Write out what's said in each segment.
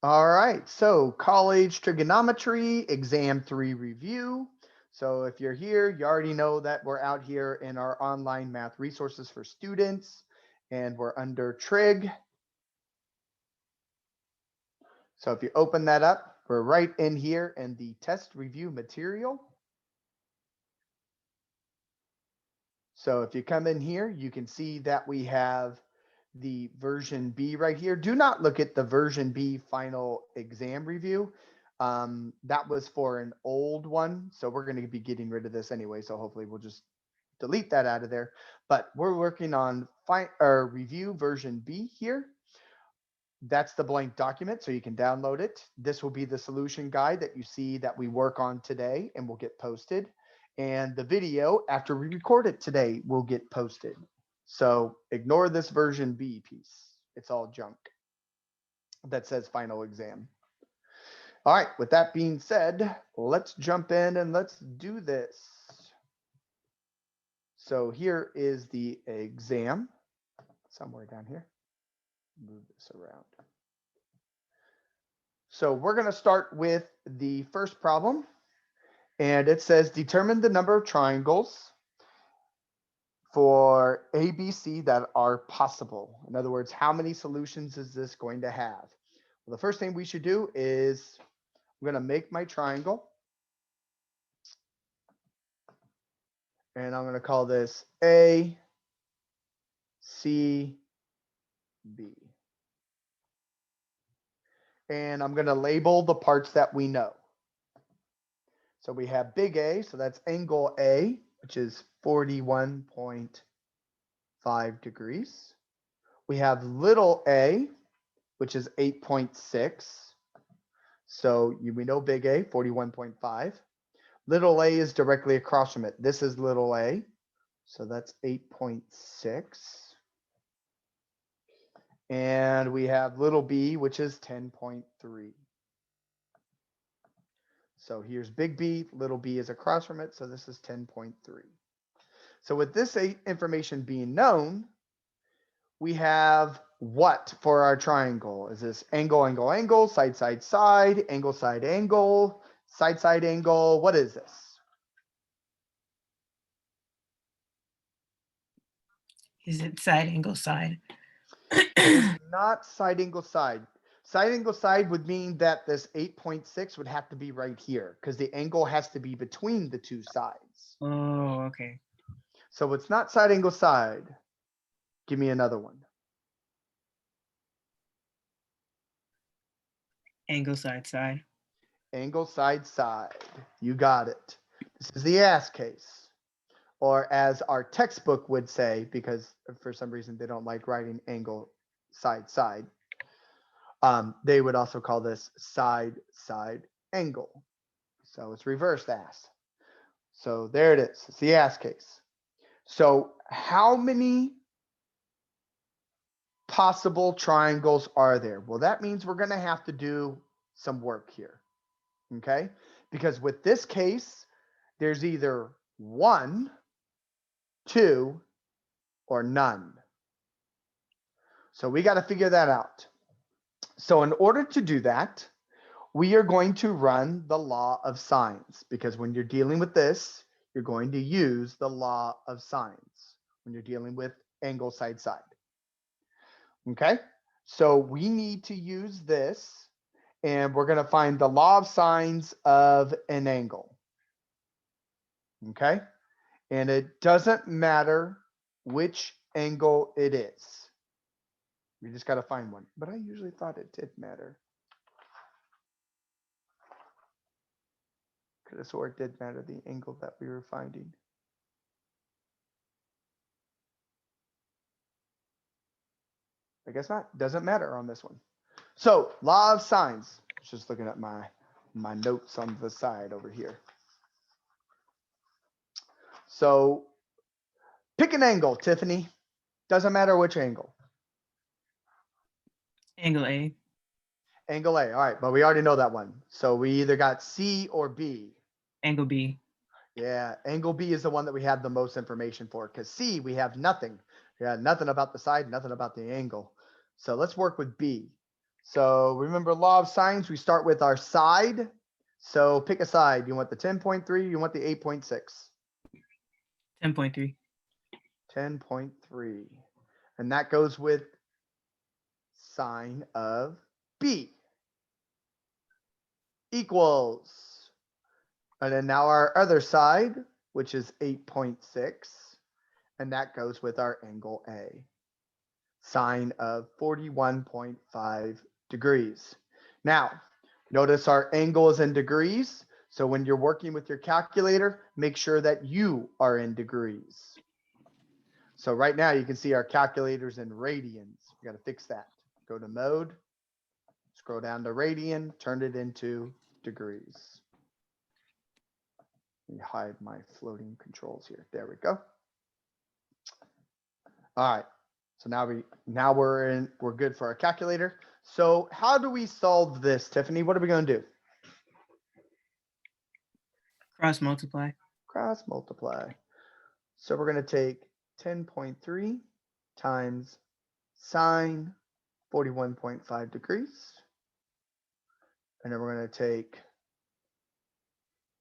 All right, so college trigonometry, exam 3 review. So if you're here, you already know that we're out here in our online math resources for students, and we're under trig. So if you open that up, we're right in here in the test review material. So if you come in here, you can see that we have the version B right here. Do not look at the version B final exam review. That was for an old one. So we're going to be getting rid of this anyway. So hopefully we'll just delete that out of there. But we're working on review version B here. That's the blank document, so you can download it. This will be the solution guide that you see that we work on today and will get posted. And the video, after we record it today, will get posted. So ignore this version B piece. It's all junk that says final exam. All right, with that being said, let's jump in and let's do this. So here is the exam somewhere down here. Move this around. So we're going to start with the first problem. And it says determine the number of triangles for ABC that are possible. In other words, how many solutions is this going to have? Well, the first thing we should do is I'm going to make my triangle. And I'm going to call this A, C, B. And I'm going to label the parts that we know. So we have big A, so that's angle A, which is 41.5 degrees. We have little a, which is 8.6. So we know big A, 41.5. Little a is directly across from it. This is little a. So that's 8.6. And we have little b, which is 10.3. So here's big B, little b is across from it. So this is 10.3. So with this information being known, we have what for our triangle? Is this angle, angle, angle, side, side, side, angle, side, angle, side, side, angle? What is this? Is it side angle side? It is not side angle side. Side angle side would mean that this 8.6 would have to be right here because the angle has to be between the two sides. Oh, okay. So it's not side angle side. Give me another one. Angle side side. Angle side side. You got it. This is the ass case. Or as our textbook would say, because for some reason they don't like writing angle side side, they would also call this side side angle. So it's reversed ass. So there it is. It's the ass case. So how many possible triangles are there? Well, that means we're going to have to do some work here. Okay? Because with this case, there's either one, two, or none. So we got to figure that out. So in order to do that, we are going to run the law of sines because when you're dealing with this, you're going to use the law of sines when you're dealing with angle side side. Okay, so we need to use this and we're going to find the law of sines of an angle. Okay, and it doesn't matter which angle it is. We just got to find one, but I usually thought it did matter. Could have swore it did matter the angle that we were finding. I guess not. Doesn't matter on this one. So law of sines. Just looking at my notes on the side over here. So pick an angle, Tiffany. Doesn't matter which angle. Angle A. Angle A. All right, but we already know that one. So we either got C or B. Angle B. Yeah, angle B is the one that we have the most information for because C, we have nothing. We have nothing about the side, nothing about the angle. So let's work with B. So remember law of sines, we start with our side. So pick a side. You want the 10.3, you want the 8.6? 10.3. 10.3. And that goes with sine of B equals. And then now our other side, which is 8.6. And that goes with our angle A, sine of 41.5 degrees. Now, notice our angle is in degrees. So when you're working with your calculator, make sure that you are in degrees. So right now you can see our calculators in radians. We got to fix that. Go to mode, scroll down to radian, turn it into degrees. Let me hide my floating controls here. There we go. All right. So now we're good for our calculator. So how do we solve this, Tiffany? What are we going to do? Cross multiply. Cross multiply. So we're going to take 10.3 times sine 41.5 degrees. And then we're going to take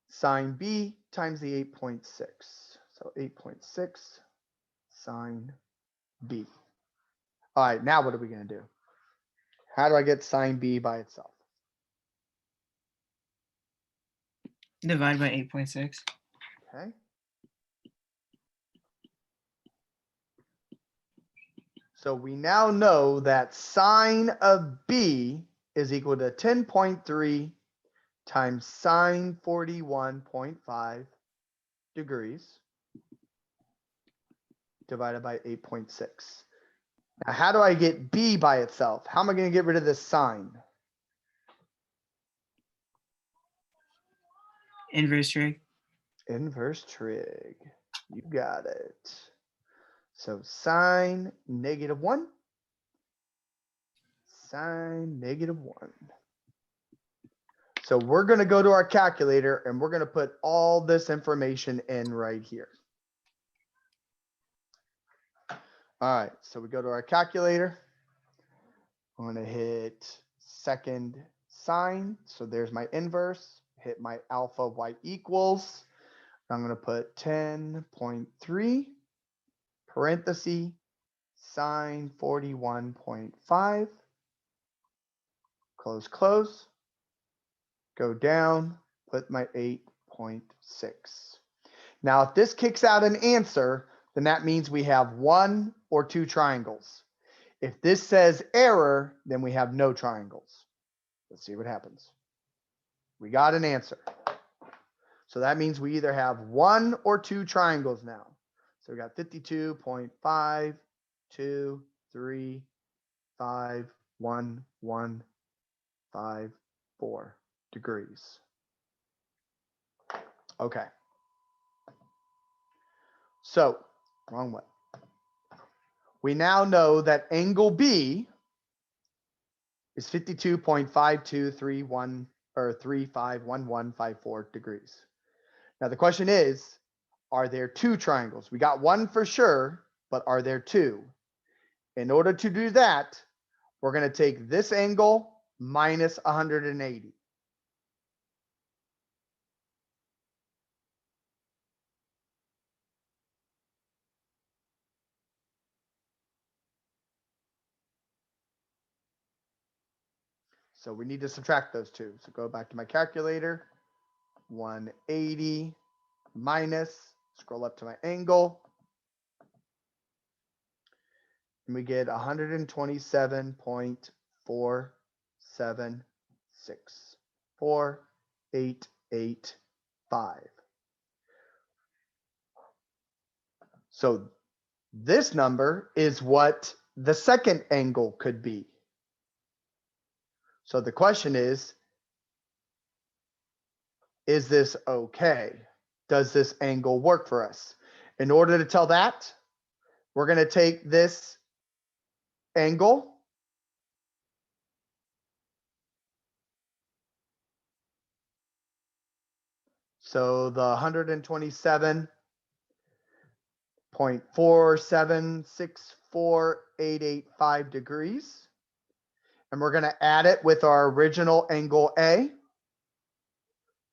sine B times the 8.6. So 8.6 sine B. All right, now what are we going to do? How do I get sine B by itself? Divide by 8.6. Okay. So we now know that sine of B is equal to 10.3 times sine 41.5 degrees divided by 8.6. Now, how do I get B by itself? How am I going to get rid of this sine? Inverse trig. Inverse trig. You got it. So sine -1, sine -1. So we're going to go to our calculator and we're going to put all this information in right here. All right, so we go to our calculator. I'm going to hit second sine. So there's my inverse. Hit my alpha y equals. I'm going to put 10.3 parenthesis sine 41.5. Close, close. Go down, put my 8.6. Now, if this kicks out an answer, then that means we have 1 or 2 triangles. If this says error, then we have no triangles. Let's see what happens. We got an answer. So that means we either have 1 or 2 triangles now. So we got 52.5, 2, 3, 5, 1, 1, 5, 4 degrees. Okay. So, wrong way. We now know that angle B is 52.5231 or 351154 degrees. Now the question is, are there 2 triangles? We got 1 for sure, but are there 2? In order to do that, we're going to take this angle minus 180. So we need to subtract those 2. So go back to my calculator, 180 minus, scroll up to my angle, and we get 127.4764885. So this number is what the second angle could be. So the question is this okay? Does this angle work for us? In order to tell that, we're going to take this angle so the 127.4764885 degrees. And we're gonna add it with our original angle A,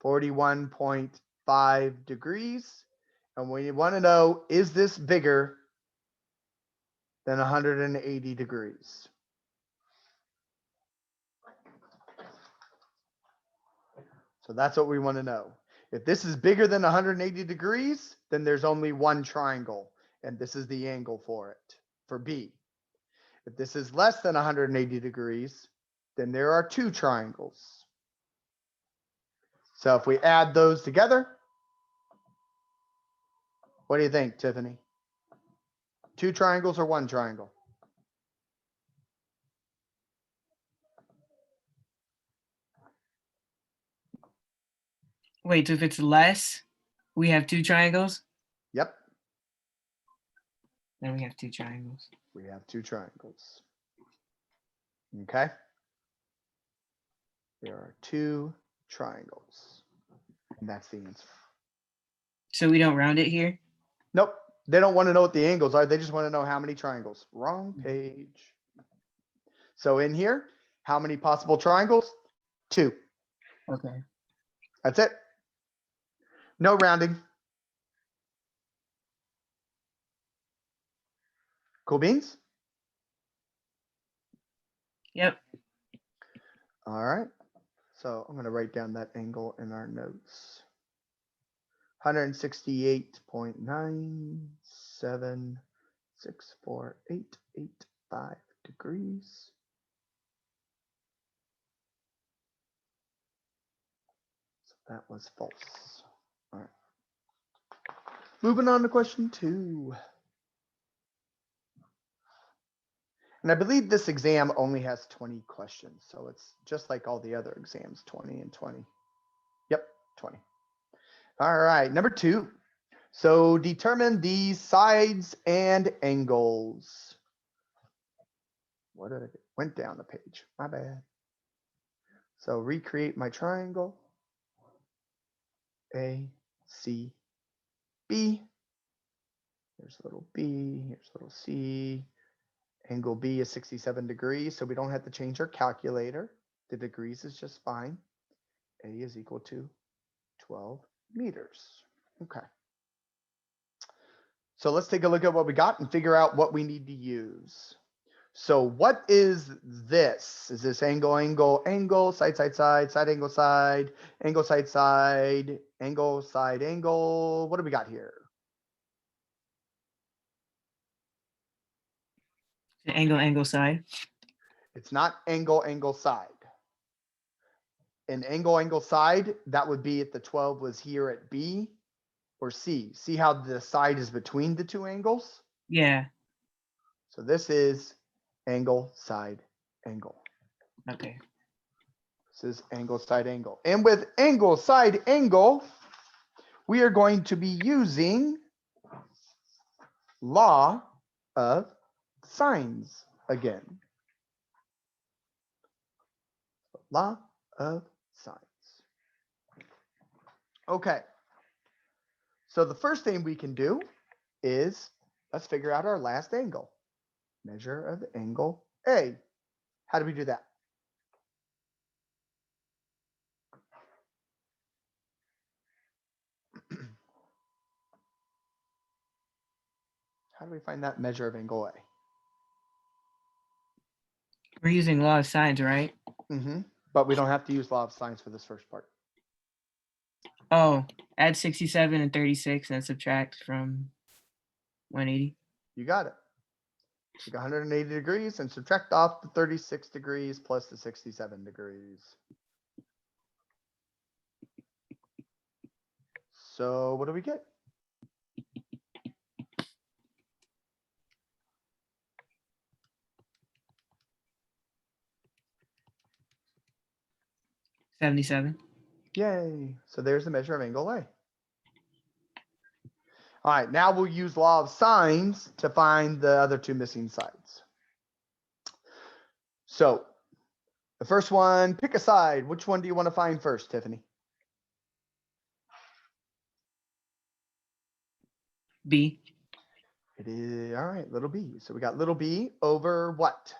41.5 degrees. And we want to know, is this bigger than 180 degrees? So that's what we want to know. If this is bigger than 180 degrees, then there's only one triangle, and this is the angle for it, for B. If this is less than 180 degrees, then there are two triangles. So if we add those together, what do you think, Tiffany? Two triangles or one triangle? Wait, so if it's less, we have two triangles? Yep, Then we have two triangles. we have two triangles. Okay. There are two triangles. And that's the answer. So we don't round it here? Nope. They don't want to know what the angles are. They just want to know how many triangles. Wrong page. So in here, how many possible triangles? Two. Okay. That's it. No rounding. Cool beans? Yep. All right. So I'm going to write down that angle in our notes. 168.9764885 degrees. So that was false. All right. Moving on to question 2. And I believe this exam only has 20 questions. So it's just like all the other exams, 20 and 20. Yep, 20. All right, number 2. So determine the sides and angles. What did I do? Went down the page. My bad. So recreate my triangle. A, C, B. Here's a little B, here's a little C. Angle B is 67 degrees, so we don't have to change our calculator. The degrees is just fine. A is equal to 12 meters. Okay. So let's take a look at what we got and figure out what we need to use. So what is this? Is this angle, angle, angle, side, side, side, side, angle, side, angle, side, side, angle, side, angle? What do we got here? Angle, angle, side. It's not angle, angle, side. An angle, angle, side, that would be if the 12 was here at B or C. See how the side is between the two angles? Yeah. So this is angle, side, angle. Okay. This is angle, side, angle. And with angle, side, angle, we are going to be using law of sines again. Law of sines. Okay. So the first thing we can do is let's figure out our last angle. Measure of angle A. How do we do that? How do we find that measure of angle A? We're using law of sines, right? But we don't have to use law of sines for this first part. Oh, add 67 and 36 and subtract from 180. You got it. Take 180 degrees and subtract off the 36 degrees plus the 67 degrees. So what do we get? $77. Yay. So there's the measure of angle A. All right, now we'll use law of sines to find the other two missing sides. So the first one, pick a side. Which one do you want to find first, Tiffany? B. It is, all right, little b. So we got little b over what?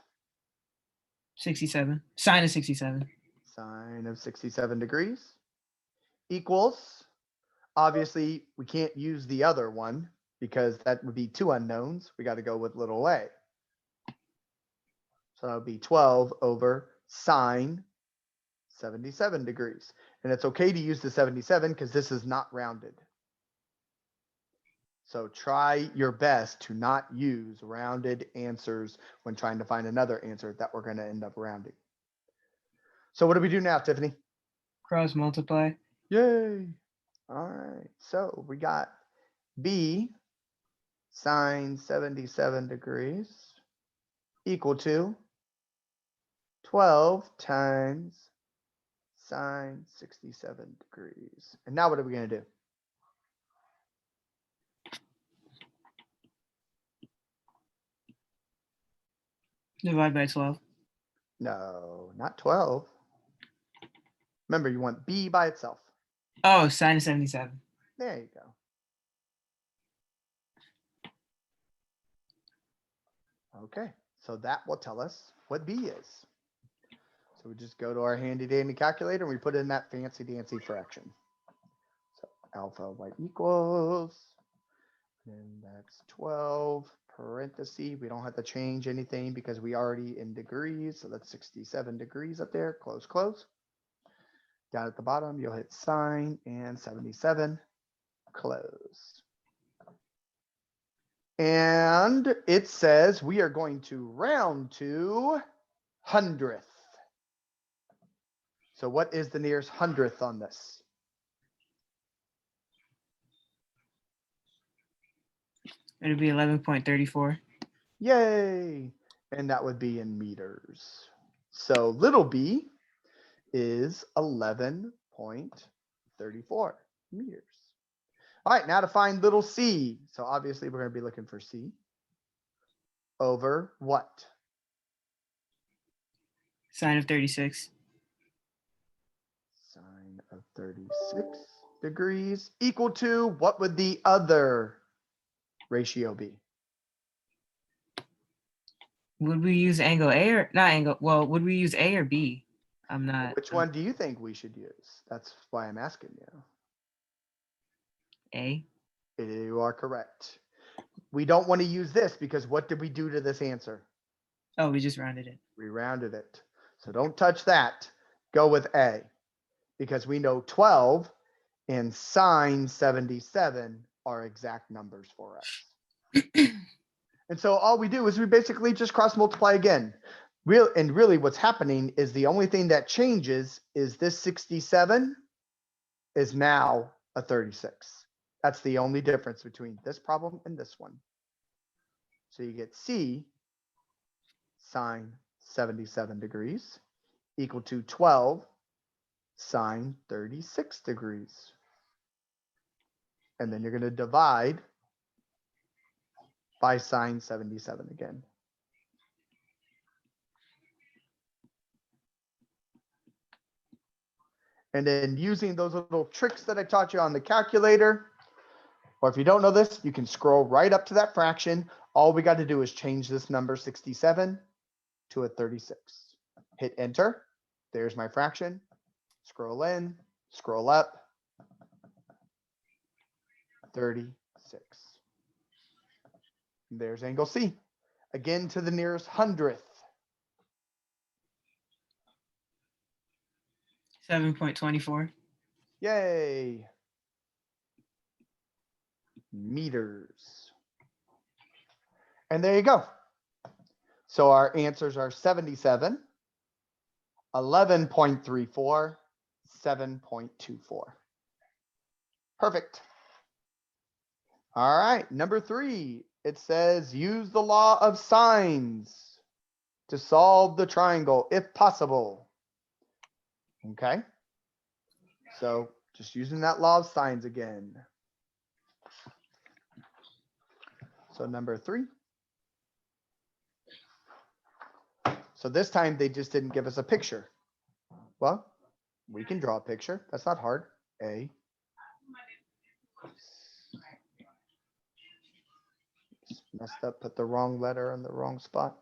67. Sine of 67. Sine of 67 degrees equals, obviously, we can't use the other one because that would be two unknowns. We got to go with little a. So that would be 12 over sine 77 degrees. And it's okay to use the 77 because this is not rounded. So try your best to not use rounded answers when trying to find another answer that we're going to end up rounding. So what do we do now, Tiffany? Cross multiply. Yay. All right. So we got B sine 77 degrees equal to 12 times sine 67 degrees. And now what are we going to do? Divide by 12. No, not 12. Remember, you want B by itself. Oh, sine of 77. There you go. Okay, so that will tell us what B is. So we just go to our handy dandy calculator and we put in that fancy dancy fraction. So alpha y equals, and that's 12 parentheses. We don't have to change anything because we already in degrees. So that's 67 degrees up there. Close, close. Down at the bottom, you'll hit sine and 77. Close. And it says we are going to round to hundredth. So what is the nearest hundredth on this? It'd be 11.34. Yay. And that would be in meters. So little b is 11.34 meters. All right, now to find little c. So obviously we're going to be looking for c over what? Sine of 36. Sine of 36 degrees equal to what would the other ratio be? Would we use angle A or not angle? Well, would we use A or B? I'm not. Which one do you think we should use? That's why I'm asking you. A. You are correct. We don't want to use this because what did we do to this answer? Oh, we just rounded it. We rounded it. So don't touch that. Go with A because we know 12 and sine 77 are exact numbers for us. And so all we do is we basically just cross multiply again. Really what's happening is the only thing that changes is this 67 is now a 36. That's the only difference between this problem and this one. So you get C sine 77 degrees equal to 12 sine 36 degrees. And then you're going to divide by sine 77 again. And then using those little tricks that I taught you on the calculator, or if you don't know this, you can scroll right up to that fraction. All we got to do is change this number 67 to a 36. Hit enter. There's my fraction. Scroll in, scroll up. 36. There's angle C. Again to the nearest hundredth. 7.24. Yay. Meters. And there you go. So our answers are 77, 11.34, 7.24. Perfect. All right, number 3. It says use the law of sines to solve the triangle if possible. Okay. So just using that law of sines again. So number 3. So this time they just didn't give us a picture. Well, we can draw a picture. That's not hard. A. Just messed up, put the wrong letter in the wrong spot.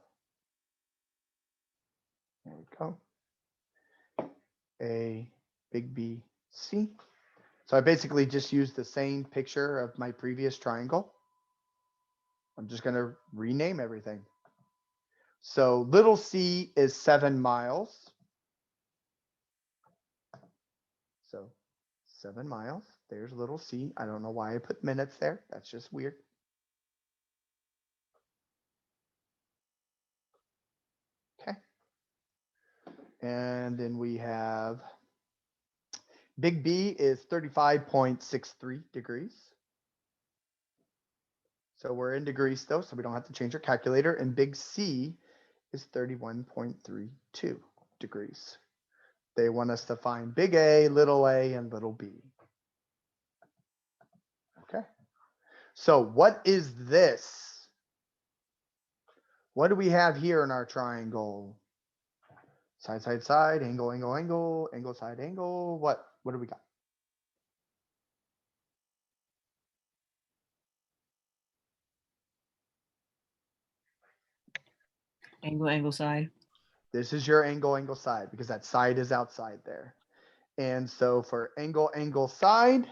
we go. A, big B, C. So I basically just used the same picture of my previous triangle. I'm just going to rename everything. So little c is 7 miles. So 7 miles. There's little c. I don't know why I put minutes there. That's just weird. Okay. And then we have big B is 35.63 degrees. So we're in degrees still, so we don't have to change our calculator. And big C is 31.32 degrees. They want us to find big A, and little b. Okay. So what is this? What do we have here in our triangle? Side, side, side, angle, angle, angle, angle, side, angle. What do we got? Angle, angle, side. This is your angle, angle, side, because that side is outside there. And so for angle, angle, side,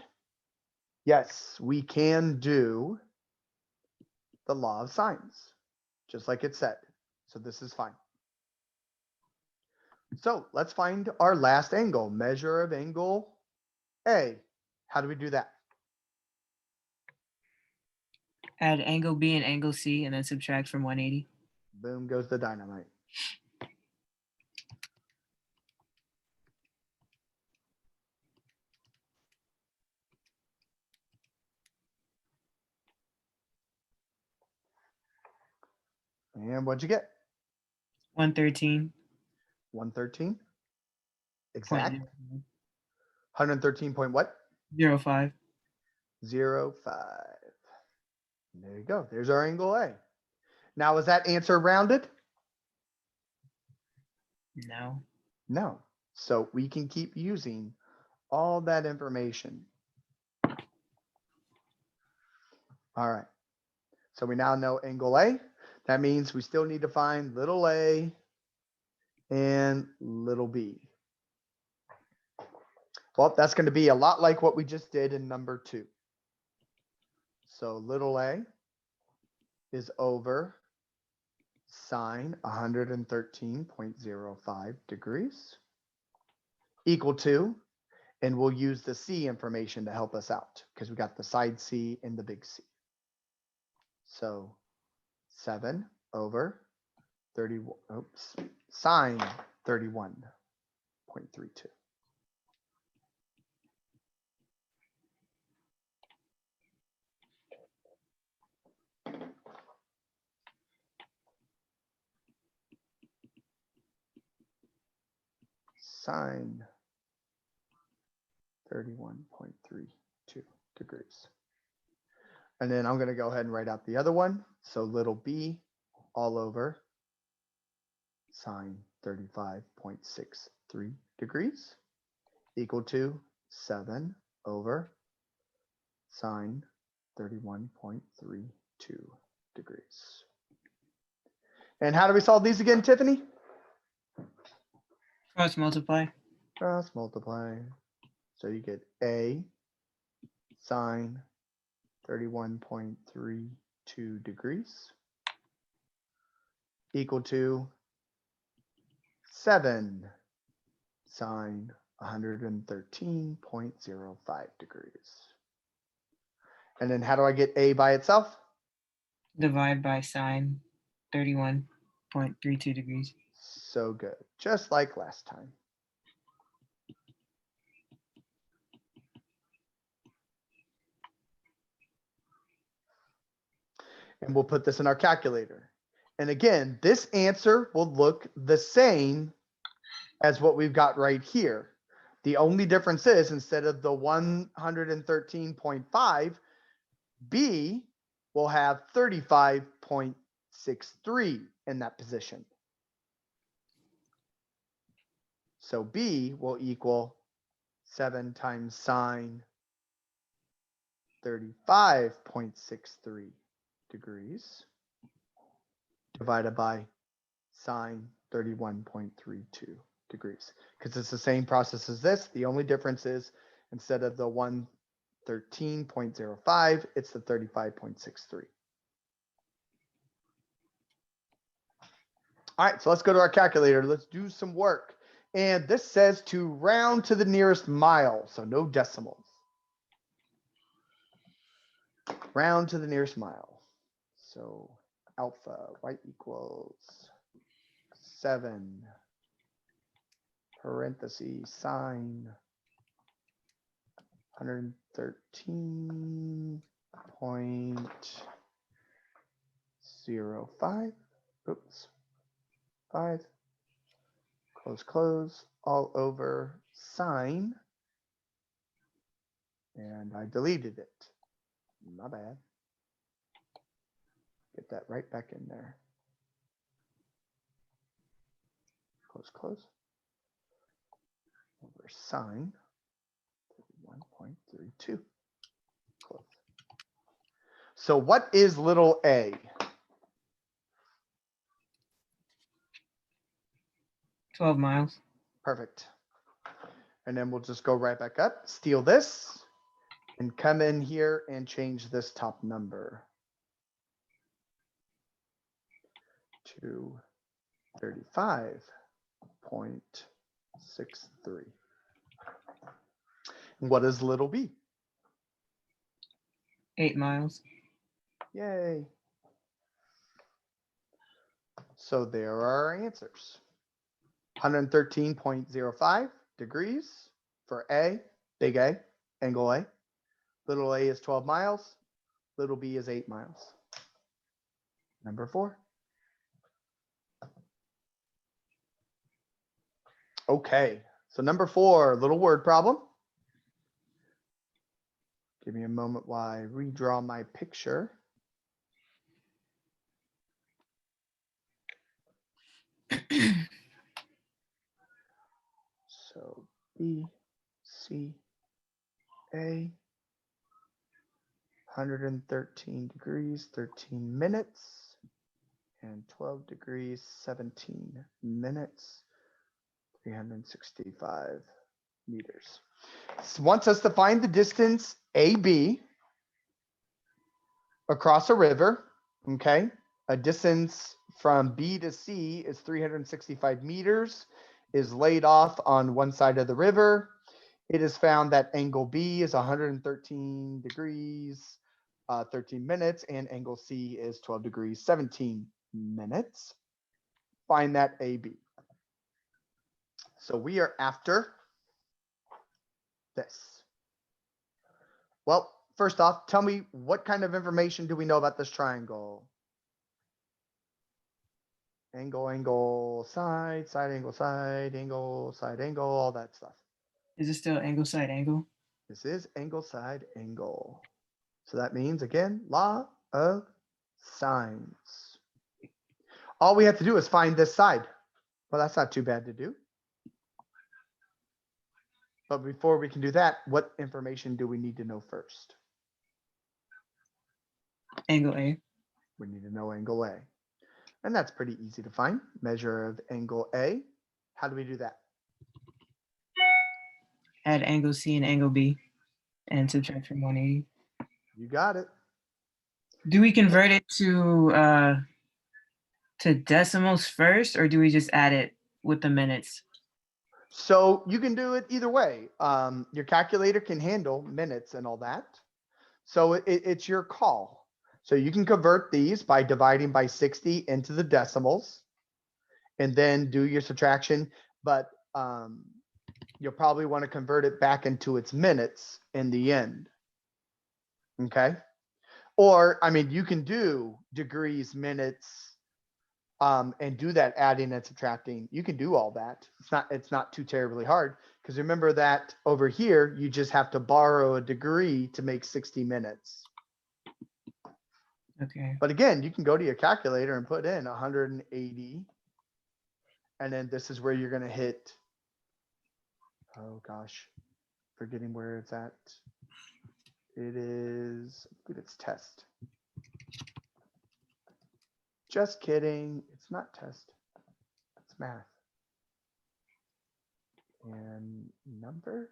yes, we can do the law of sines, just like it said. So this is fine. So let's find our last angle, measure of angle A. How do we do that? Add angle B and angle C and then subtract from 180. Boom goes the dynamite. And what'd you get? 113. 113. Point Exact. 113 point what? 05. 0.5. There you go. There's our angle A. Now, is that answer rounded? No. No. So we can keep using all that information. All right. So we now know angle A. That means we still need to find little a and little b. Well, that's going to be a lot like what we just did in number 2. So little a is over sine 113.05 degrees equal to, and we'll use the C information to help us out because we got the side C and the big C. So 7 over 30, sine 31.32. Sine 31.32 degrees. And then I'm going to go ahead and write out the other one. So little b all over sine 35.63 degrees equal to 7 over sine 31.32 degrees. And how do we solve these again, Tiffany? Cross multiply. Cross multiply. So you get a sine 31.32 degrees equal to 7 sine 113.05 degrees. And then how do I get a by itself? Divide by sine 31.32 degrees. So good, just like last time. And we'll put this in our calculator. And again, this answer will look the same as what we've got right here. The only difference is instead of the 113.5, B will have 35.63 in that position. So B will equal 7 times sine 35.63 degrees divided by sine 31.32 degrees, because it's the same process as this. The only difference is instead of the 113.05, it's the 35.63. All right, so let's go to our calculator. Let's do some work. And this says to round to the nearest mile, so no decimals. Round to the nearest mile. So alpha, y equals 7, parentheses, sine, 113.05. Oops. 5, close, all over sine. And I deleted it. My bad. Get that right back in there. Close. Over sine 31.32. Close. So what is little a? 12 miles. Perfect. And then we'll just go right back up, steal this, and come in here and change this top number to 35.63. What is little b? 8 miles. Yay. So there are our answers. 113.05 degrees for A, big A, angle A. Little a is 12 miles. Little b is 8 miles. Number 4. Okay, so number 4, little word problem. Give me a moment while I redraw my picture. So B, C, A, 113 degrees, 13 minutes, and 12 degrees, 17 minutes, 365 meters. This wants us to find the distance AB across a river, okay? A distance from B to C is 365 meters, is laid off on one side of the river. It is found that angle B is 113 degrees, 13 minutes, and angle C is 12 degrees, 17 minutes. Find that AB. So we are after this. Well, first off, tell me what kind of information do we know about this triangle? Angle, side, angle, side, angle, all that stuff. Is it still angle, side, angle? This is angle, side, angle. So that means, again, law of sines. All we have to do is find this side. Well, that's not too bad to do. But before we can do that, what information do we need to know first? Angle A. We need to know angle A. And that's pretty easy to find. Measure of angle A. How do we do that? Add angle C and angle B and subtract from 180. You got it. Do we convert it to decimals first, or do we just add it with the minutes? So you can do it either way. Your calculator can handle minutes and all that. So it's your call. So you can convert these by dividing by 60 into the decimals and then do your subtraction. But you'll probably want to convert it back into its minutes in the end. Okay. Or, I mean, you can do degrees, minutes, and do that adding and subtracting. You can do all that. It's not too terribly hard, because remember that over here, you just have to borrow a degree to make 60 minutes. Okay. But again, you can go to your calculator and put in 180. And then this is where you're going to hit, oh gosh, forgetting where it's at. It is, I believe it's test. Just kidding. It's not test. It's math. And numbers.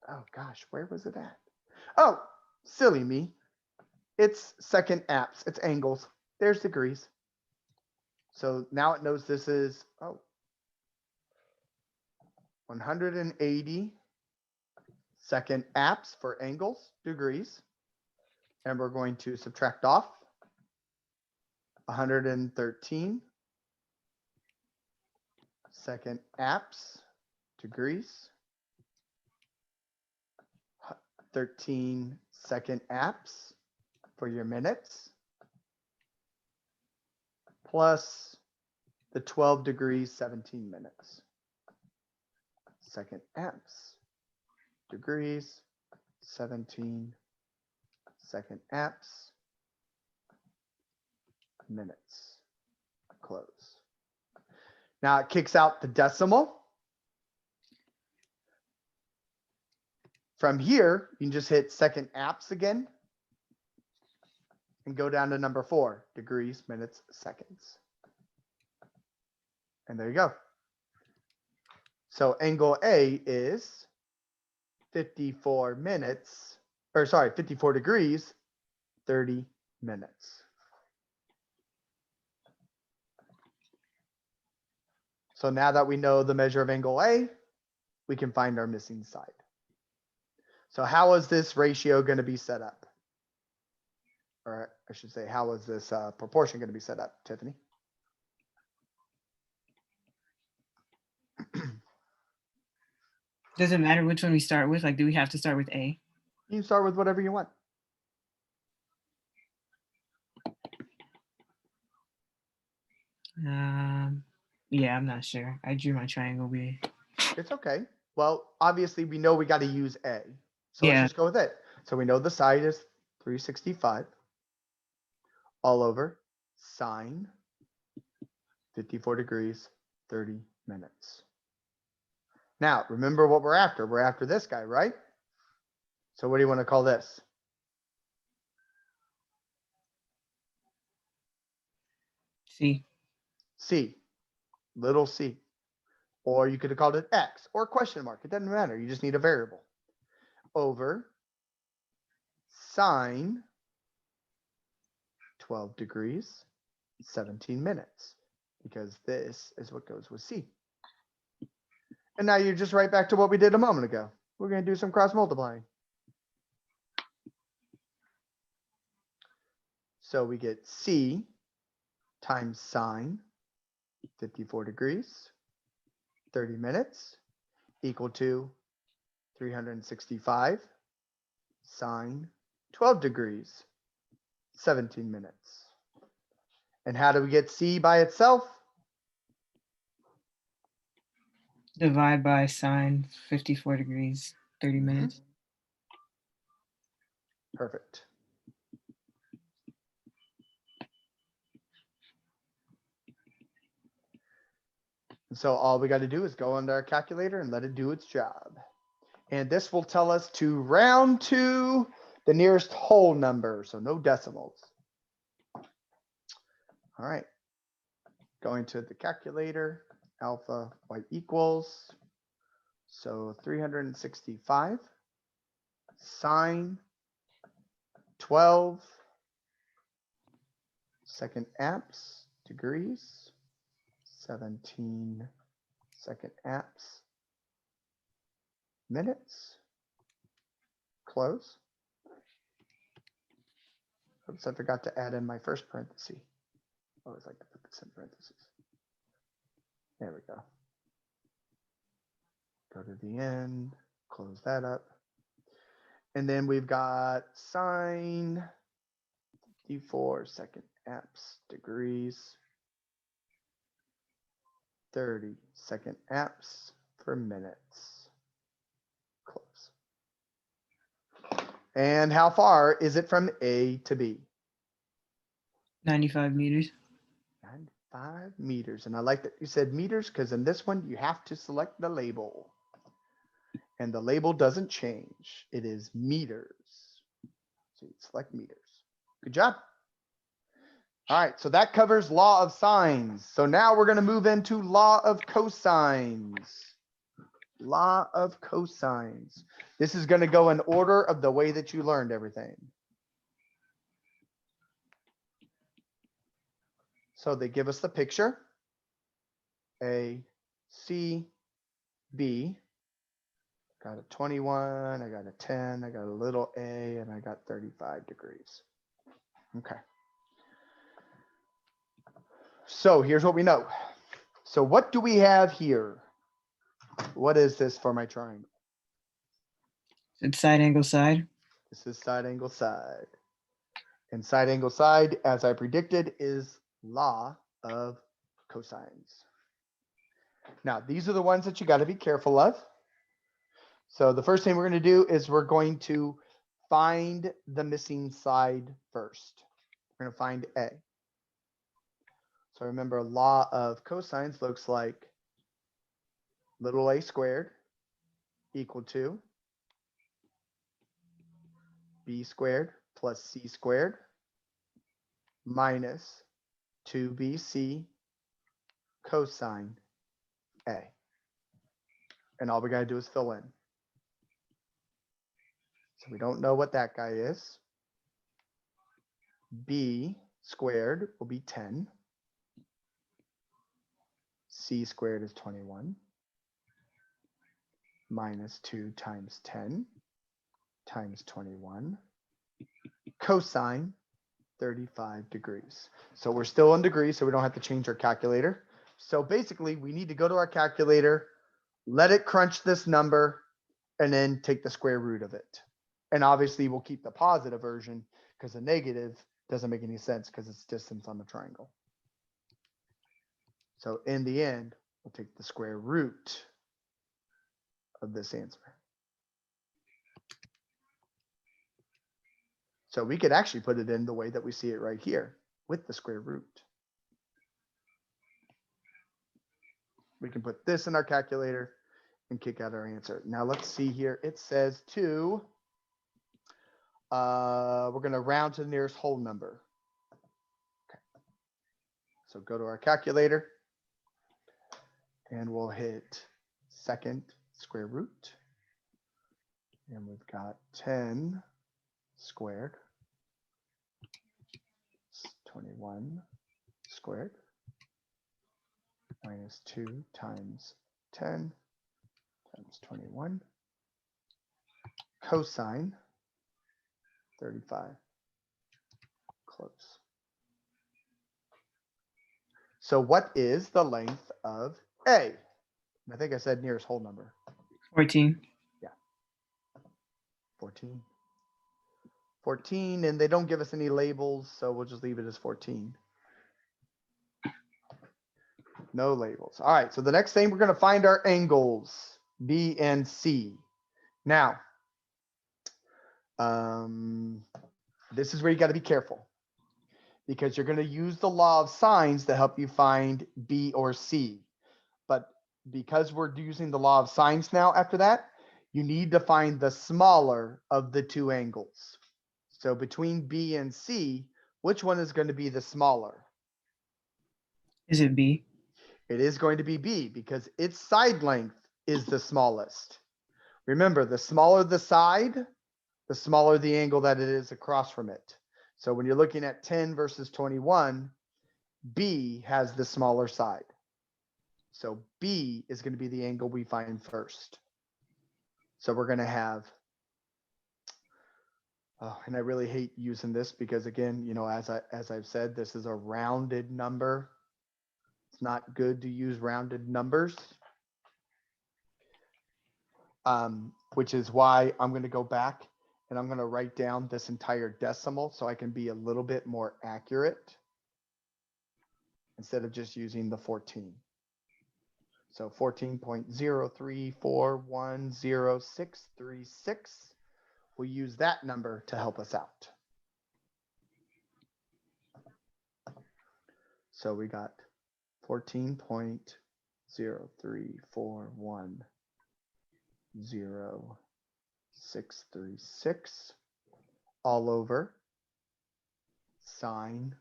Oh gosh, where was it at? Oh, silly me. It's second apps. It's angles. There's degrees. So now it knows this is 180 second apps for angles, degrees. And we're going to subtract off 113 second apps, degrees. 13 second apps for your minutes. Plus the 12 degrees, 17 minutes. Second apps, degrees, 17 second apps, minutes, close. Now it kicks out the decimal. From here, you can just hit second apps again and go down to number 4, degrees, minutes, seconds. And there you go. So angle A is 54 minutes, or sorry, 54 degrees, 30 minutes. So now that we know the measure of angle A, we can find our missing side. So how is this ratio going to be set up? Or I should say, how is this proportion going to be set up, Tiffany? Does it matter which one we start with? Like, do we have to start with A? You can start with whatever you want. Yeah, I'm not sure. I drew my triangle weird. It's okay. Well, obviously we know we got to use A. So let's Yeah. just go with it. So we know the side is 365 all over sine 54 degrees, 30 minutes. Now, remember what we're after. We're after this guy, right? So what do you want to call this? C. C, little c. Or you could have called it X or question mark. It doesn't matter. You just need a variable. Over sine 12 degrees, 17 minutes. Because this is what goes with C. And now you're just right back to what we did a moment ago. We're going to do some cross multiplying. So we get C times sine 54 degrees, 30 minutes equal to 365 sine 12 degrees, 17 minutes. And how do we get C by itself? Divide by sine 54 degrees, 30 minutes. Perfect. And so all we got to do is go into our calculator and let it do its job. And this will tell us to round to the nearest whole number, so no decimals. All right. Going to the calculator, alpha y equals. So 365 sine 12 second apps degrees, 17 second apps minutes, close. Oops, I forgot to add in my first parenthesis. I always like to put this in parentheses. There we go. Go to the end, close that up. And then we've got sine 54 second apps degrees, 30 second apps for minutes. Close. And how far is it from A to B? 95 meters. 95 meters. And I like that you said meters because in this one, you have to select the label. And the label doesn't change. It is meters. So you select meters. Good job. All right, so that covers law of sines. So now we're going to move into law of cosines. Law of cosines. This is going to go in order of the way that you learned everything. So they give us the picture. A, C, B. Got a 21, I got a 10, I got a little a, and I got 35 degrees. Okay. So here's what we know. So what do we have here? What is this for my triangle? It's side angle side. This is side angle side. And side angle side, as I predicted, is law of cosines. Now, these are the ones that you got to be careful of. So the first thing we're going to do is we're going to find the missing side first. We're going to find A. So remember, law of cosines looks like little a squared equal to b squared plus c squared minus 2bc cosine A. And all we got to do is fill in. So we don't know what that guy is. B squared will be 10. C squared is 21. Minus 2 times 10 times 21. Cosine 35 degrees. So we're still in degrees, so we don't have to change our calculator. So basically, we need to go to our calculator, let it crunch this number, and then take the square root of it. And obviously, we'll keep the positive version because the negative doesn't make any sense because it's distance on the triangle. So in the end, we'll take the square root of this answer. So we could actually put it in the way that we see it right here with the square root. We can put this in our calculator and kick out our answer. Now let's see here. It says we're going to round to the nearest whole number. Okay. So go to our calculator and we'll hit second square root. And we've got 10 squared, 21 squared, minus 2 times 10 times 21, cosine 35, close. So what is the length of A? I think I said nearest whole number. 14. Yeah. 14. 14, and they don't give us any labels, so we'll just leave it as 14. No labels. All right, so the next thing we're going to find our angles, B and C. Now, this is where you got to be careful because you're going to use the law of sines to help you find B or C. But because we're using the law of sines now after that, you need to find the smaller of the two angles. So between B and C, which one is going to be the smaller? Is it B? It is going to be B because its side length is the smallest. Remember, the smaller the side, the smaller the angle that it is across from it. So when you're looking at 10 versus 21, B has the smaller side. So B is going to be the angle we find first. So we're going to have, and I really hate using this because again, you know, as I've said, this is a rounded number. It's not good to use rounded numbers, which is why I'm going to go back and I'm going to write down this entire decimal so I can be a little bit more accurate instead of just using the 14. So 14.0341066, we'll use that number to help us out. So we got 14.0341066 all over sine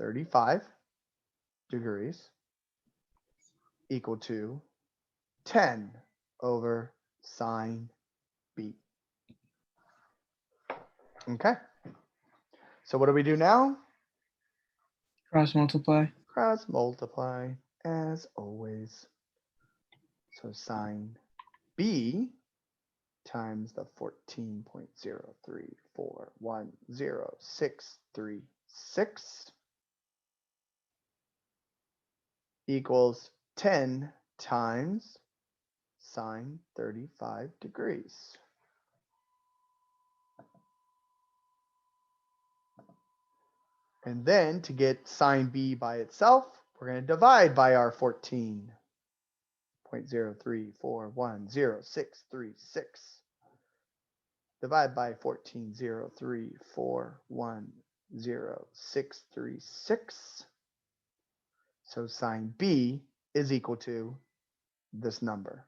35 degrees equal to 10 over sine B. Okay. So what do we do now? Cross multiply. Cross multiply as always. So sine B times the 14.034106636 equals 10 times sine 35 degrees. And then to get sine B by itself, we're going to divide by our 14.0341066. Divide by 14.0341066. So sine B is equal to this number.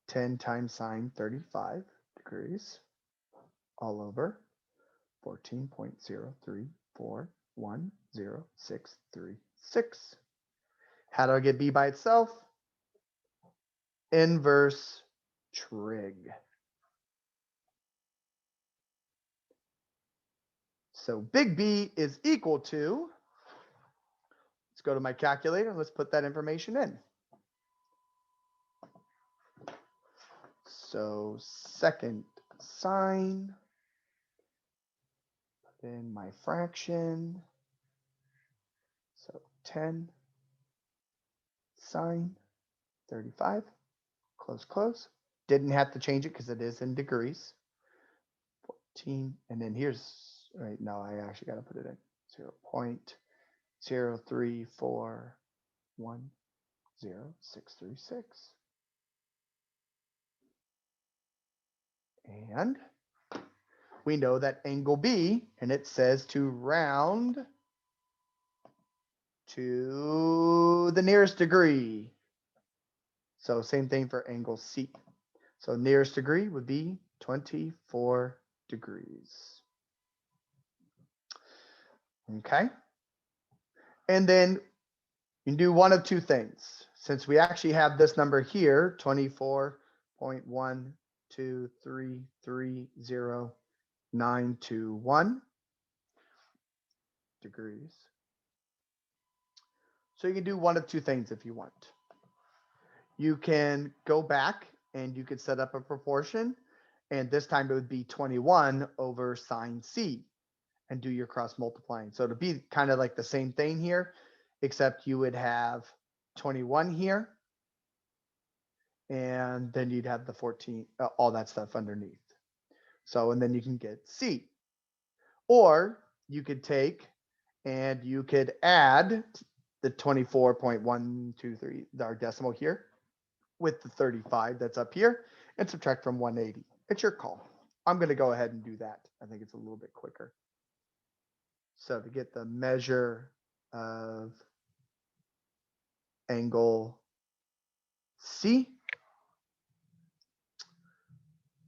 10 times sine 35 degrees all over 14.0341066. How do I get B by itself? Inverse trig. So big B is equal to, let's go to my calculator and let's put that information in. So second sine, then my fraction. So 10 sine 35, close, close. Didn't have to change it because it is in degrees. 14, and then here's, right, no, I actually got to put it in 0.034106636. And we know that angle B, and it says to round to the nearest degree. So same thing for angle C. So nearest degree would be 24 degrees. Okay. And then you can do one of two things. Since we actually have this number here, 24.1233091 degrees. So you can do one of two things if you want. You can go back and you could set up a proportion, and this time it would be 21 over sine C, and do your cross multiplying. So it'd be kind of like the same thing here, except you would have 21 here, and then you'd have the 14, all that stuff underneath. So, and then you can get C. Or you could take and you could add the 24.123, our decimal here, with the 35 that's up here, and subtract from 180. It's your call. I'm going to go ahead and do that. I think it's a little bit quicker. So to get the measure of angle C,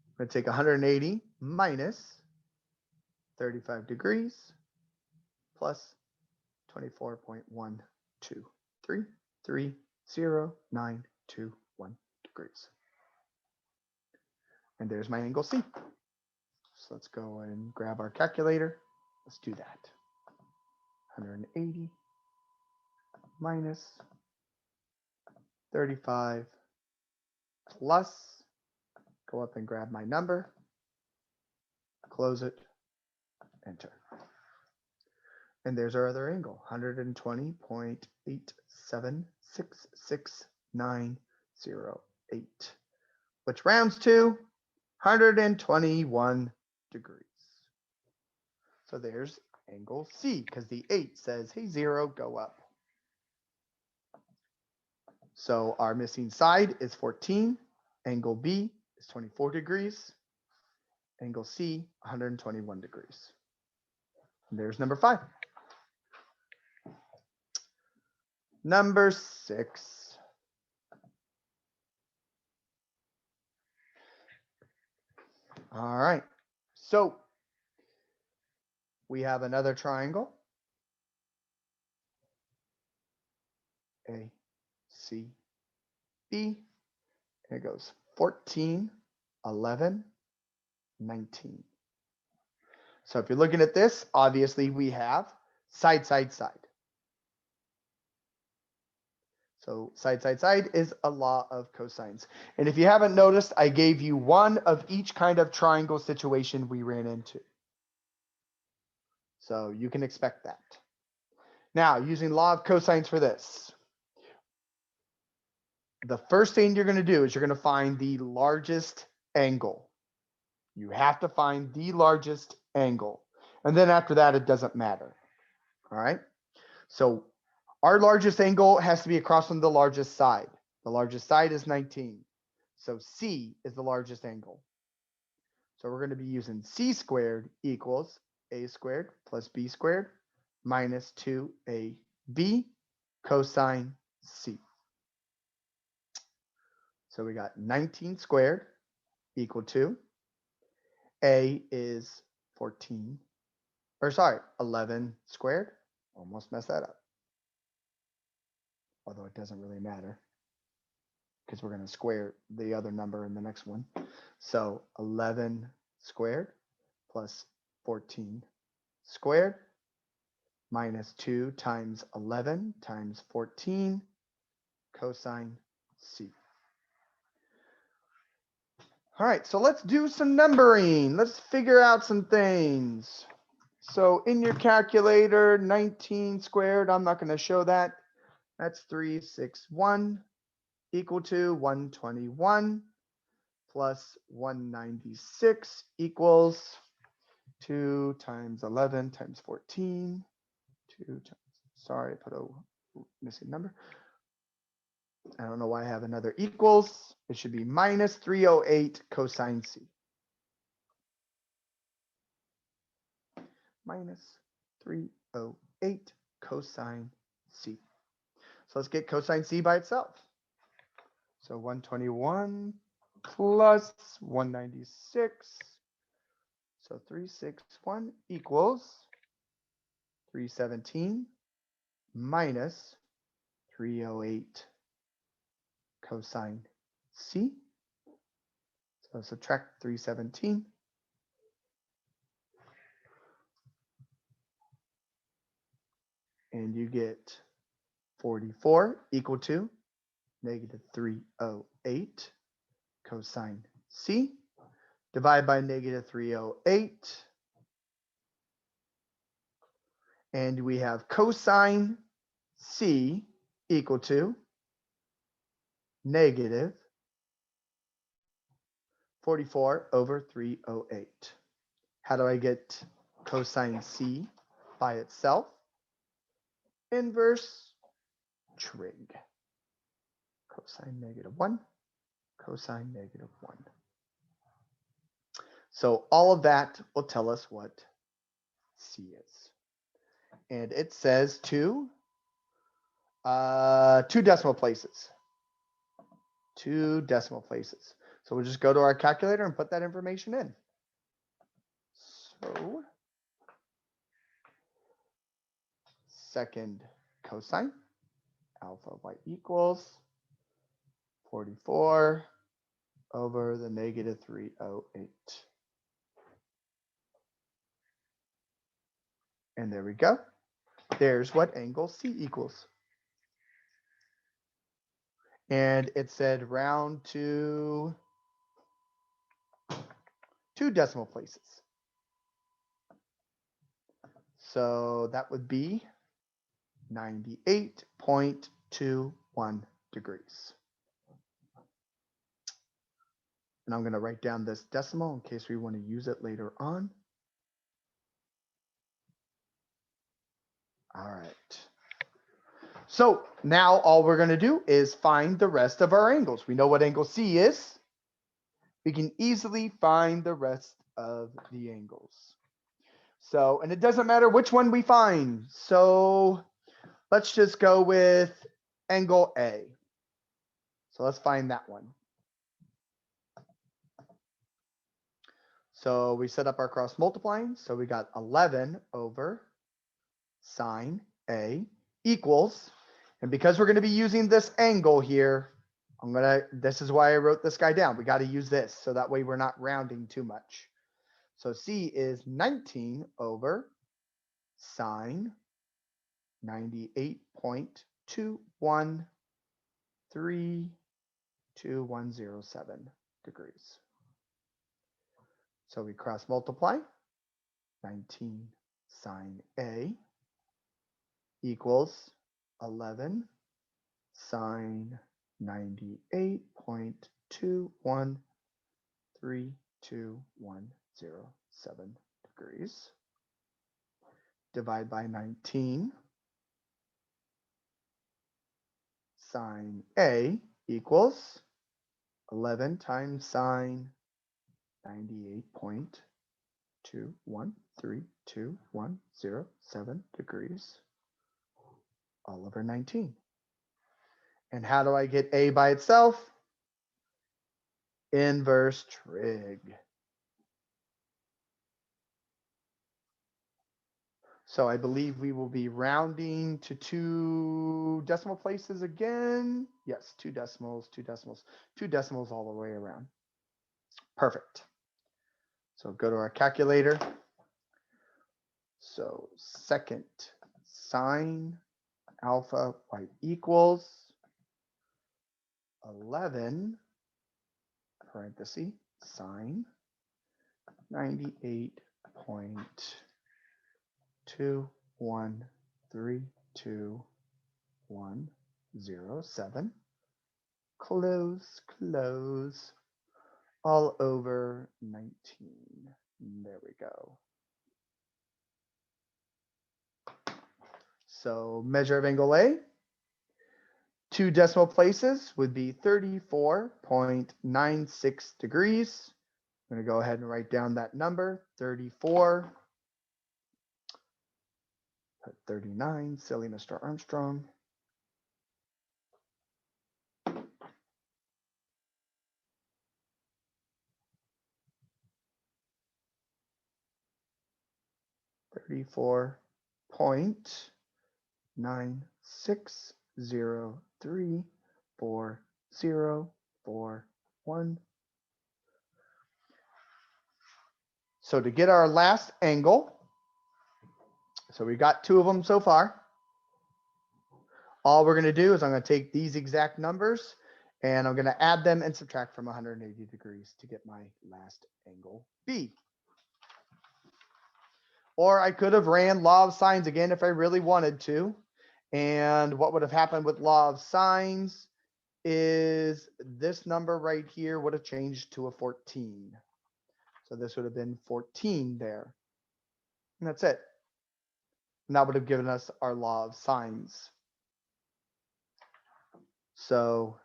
I'm going to take 180 minus 35 degrees plus 24.1233092 degrees. And there's my angle C. So let's go and grab our calculator. Let's do that. 180 minus 35 plus, go up and grab my number, close it, enter. And there's our other angle, 120.87666908, which rounds to 121 degrees. So there's angle C, because the 8 says, hey, 0, go up. So our missing side is 14. Angle B is 24 degrees. Angle C, 121 degrees. And there's number 5. Number 6. All right. So we have another triangle. A, C, B, and it goes 14, 11, 19. So if you're looking at this, obviously we have side, side, side. So side, side, side is a law of cosines. And if you haven't noticed, I gave you one of each kind of triangle situation we ran into. So you can expect that. Now, using law of cosines for this. The first thing you're going to do is you're going to find the largest angle. You have to find the largest angle. And then after that, it doesn't matter. All right. So our largest angle has to be across from the largest side. The largest side is 19. So C is the largest angle. So we're going to be using C squared equals A squared plus B squared minus 2AB cosine C. So we got 19 squared equal to A is 14, or sorry, 11 squared. Almost messed that up. Although it doesn't really matter because we're going to square the other number in the next one. So 11 squared plus 14 squared minus 2 times 11 times 14 cosine C. All right, so let's do some numbering. Let's figure out some things. So in your calculator, 19 squared, I'm not going to show that. That's 361 equal to 121 plus 196 equals 2 times 11 times 14. 2 times, sorry, I put a missing number. I don't know why I have another equals. It should be minus 308 cosine C. Minus 308 cosine C. So let's get cosine C by itself. So 121 plus 196. So 361 equals 317 minus 308 cosine C. So subtract 317. And you get 44 equal to negative 308 cosine C. Divide by negative 308. And we have cosine C equal to negative 44 over 308. How do I get cosine C by itself? Inverse trig. Cosine negative 1, cosine negative 1. So all of that will tell us what C is. And it says two decimal places. 2 decimal places. So we'll just go to our calculator and put that information in. So second cosine, alpha y equals 44 over the negative 308. And there we go. There's what angle C equals. And it said round to 2 decimal places. So that would be 98.21 degrees. And I'm going to write down this decimal in case we want to use it later on. All right. So now all we're going to do is find the rest of our angles. We know what angle C is. We can easily find the rest of the angles. So, and it doesn't matter which one we find. So let's just go with angle A. So let's find that one. So we set up our cross multiplying. So we got 11 over sine A equals, and because we're going to be using this angle here, this is why I wrote this guy down. We got to use this so that way we're not rounding too much. So C is 19 over sine 98.2132107 degrees. So we cross multiply 19 sine A equals 11 sine 98.2132107 degrees. Divide by 19. Sine A equals 11 times sine 98.2132107 degrees, all over 19. And how do I get A by itself? Inverse trig. So I believe we will be rounding to 2 decimal places again. Yes, 2 decimals, 2 decimals, 2 decimals all the way around. Perfect. So go to our calculator. So second sine alpha y equals 11 parenthesis sine 98.2132107 close all over 19. There we go. So measure of angle A, 2 decimal places would be 34.96 degrees. I'm going to go ahead and write down that number, 34. Put 39, silly Mr. Armstrong. $34.96034041. So to get our last angle, so we got 2 of them so far. All we're going to do is I'm going to take these exact numbers and I'm going to add them and subtract from 180 degrees to get my last angle B. Or I could have ran law of sines again if I really wanted to. And what would have happened with law of sines is this number right here would have changed to a 14. So this would have been 14 there. And that's it. And that would have given us our law of sines. So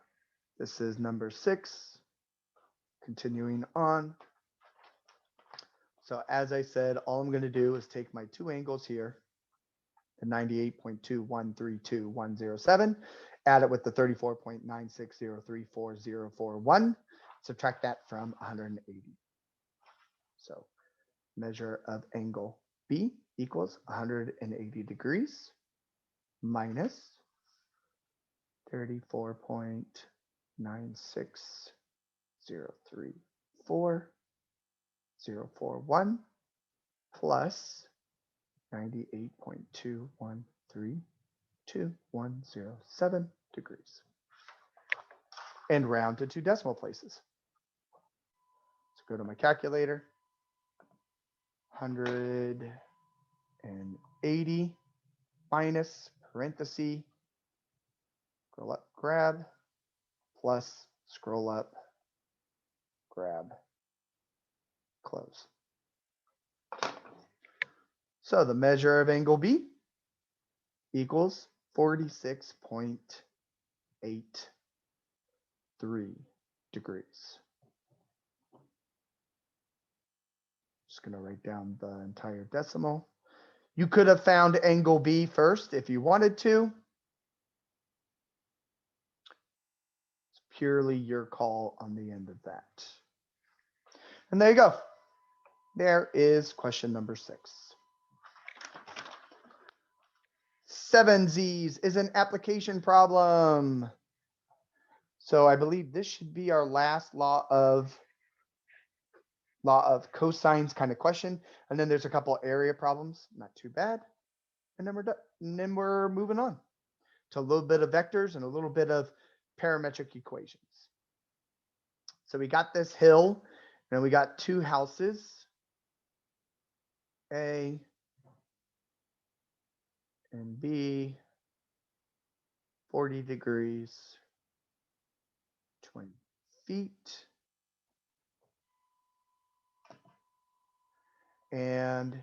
this is number 6. Continuing on. So as I said, all I'm going to do is take my 2 angles here, the 98.2132107, add it with the 34.96034041, subtract that from 180. So measure of angle B equals 180 degrees minus 34.96034041 plus 98.2132107 degrees. And round to 2 decimal places. So go to my calculator. 180 minus parenthesis, scroll up, grab, plus scroll up, grab, close. So the measure of angle B equals 46.83 degrees. Just going to write down the entire decimal. You could have found angle B first if you wanted to. It's purely your call on the end of that. And there you go. There is question number 6. 7Z's is an application problem. So I believe this should be our last law of cosines kind of question. And then there's a couple area problems, not too bad. And then we're done. And then we're moving on to a little bit of vectors and a little bit of parametric equations. So we got this hill, and we got 2 houses, A and B, 40 degrees, 20 feet, and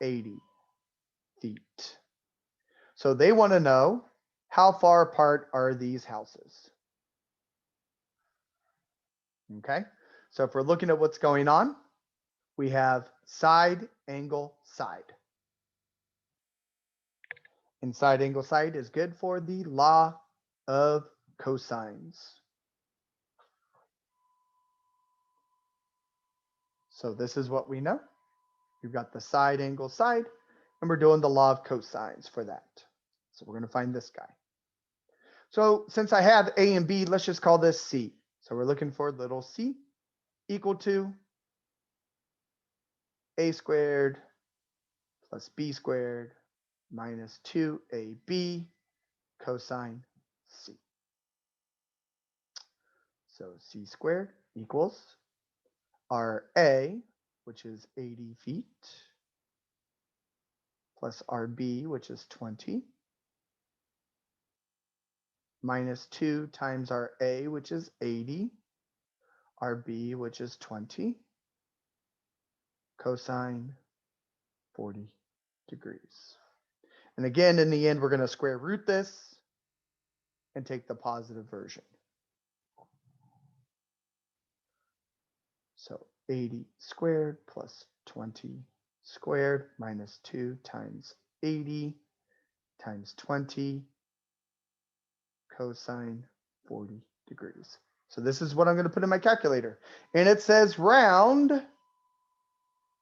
80 feet. So they want to know, how far apart are these houses? Okay, so if we're looking at what's going on, we have side, angle, side. And side, angle, side is good for the law of cosines. So this is what we know. We've got the side, angle, side, and we're doing the law of cosines for that. So we're going to find this guy. So since I have A and B, let's just call this C. So we're looking for little c equal to a squared plus b squared minus 2ab cosine c. So c squared equals our a, which is 80 feet, plus our b, which is 20, minus 2 times our a, which is 80, our b, which is 20, cosine 40 degrees. And again, in the end, we're going to square root this and take the positive version. So 80 squared plus 20 squared minus 2 times 80 times 20 cosine 40 degrees. So this is what I'm going to put in my calculator. And it says round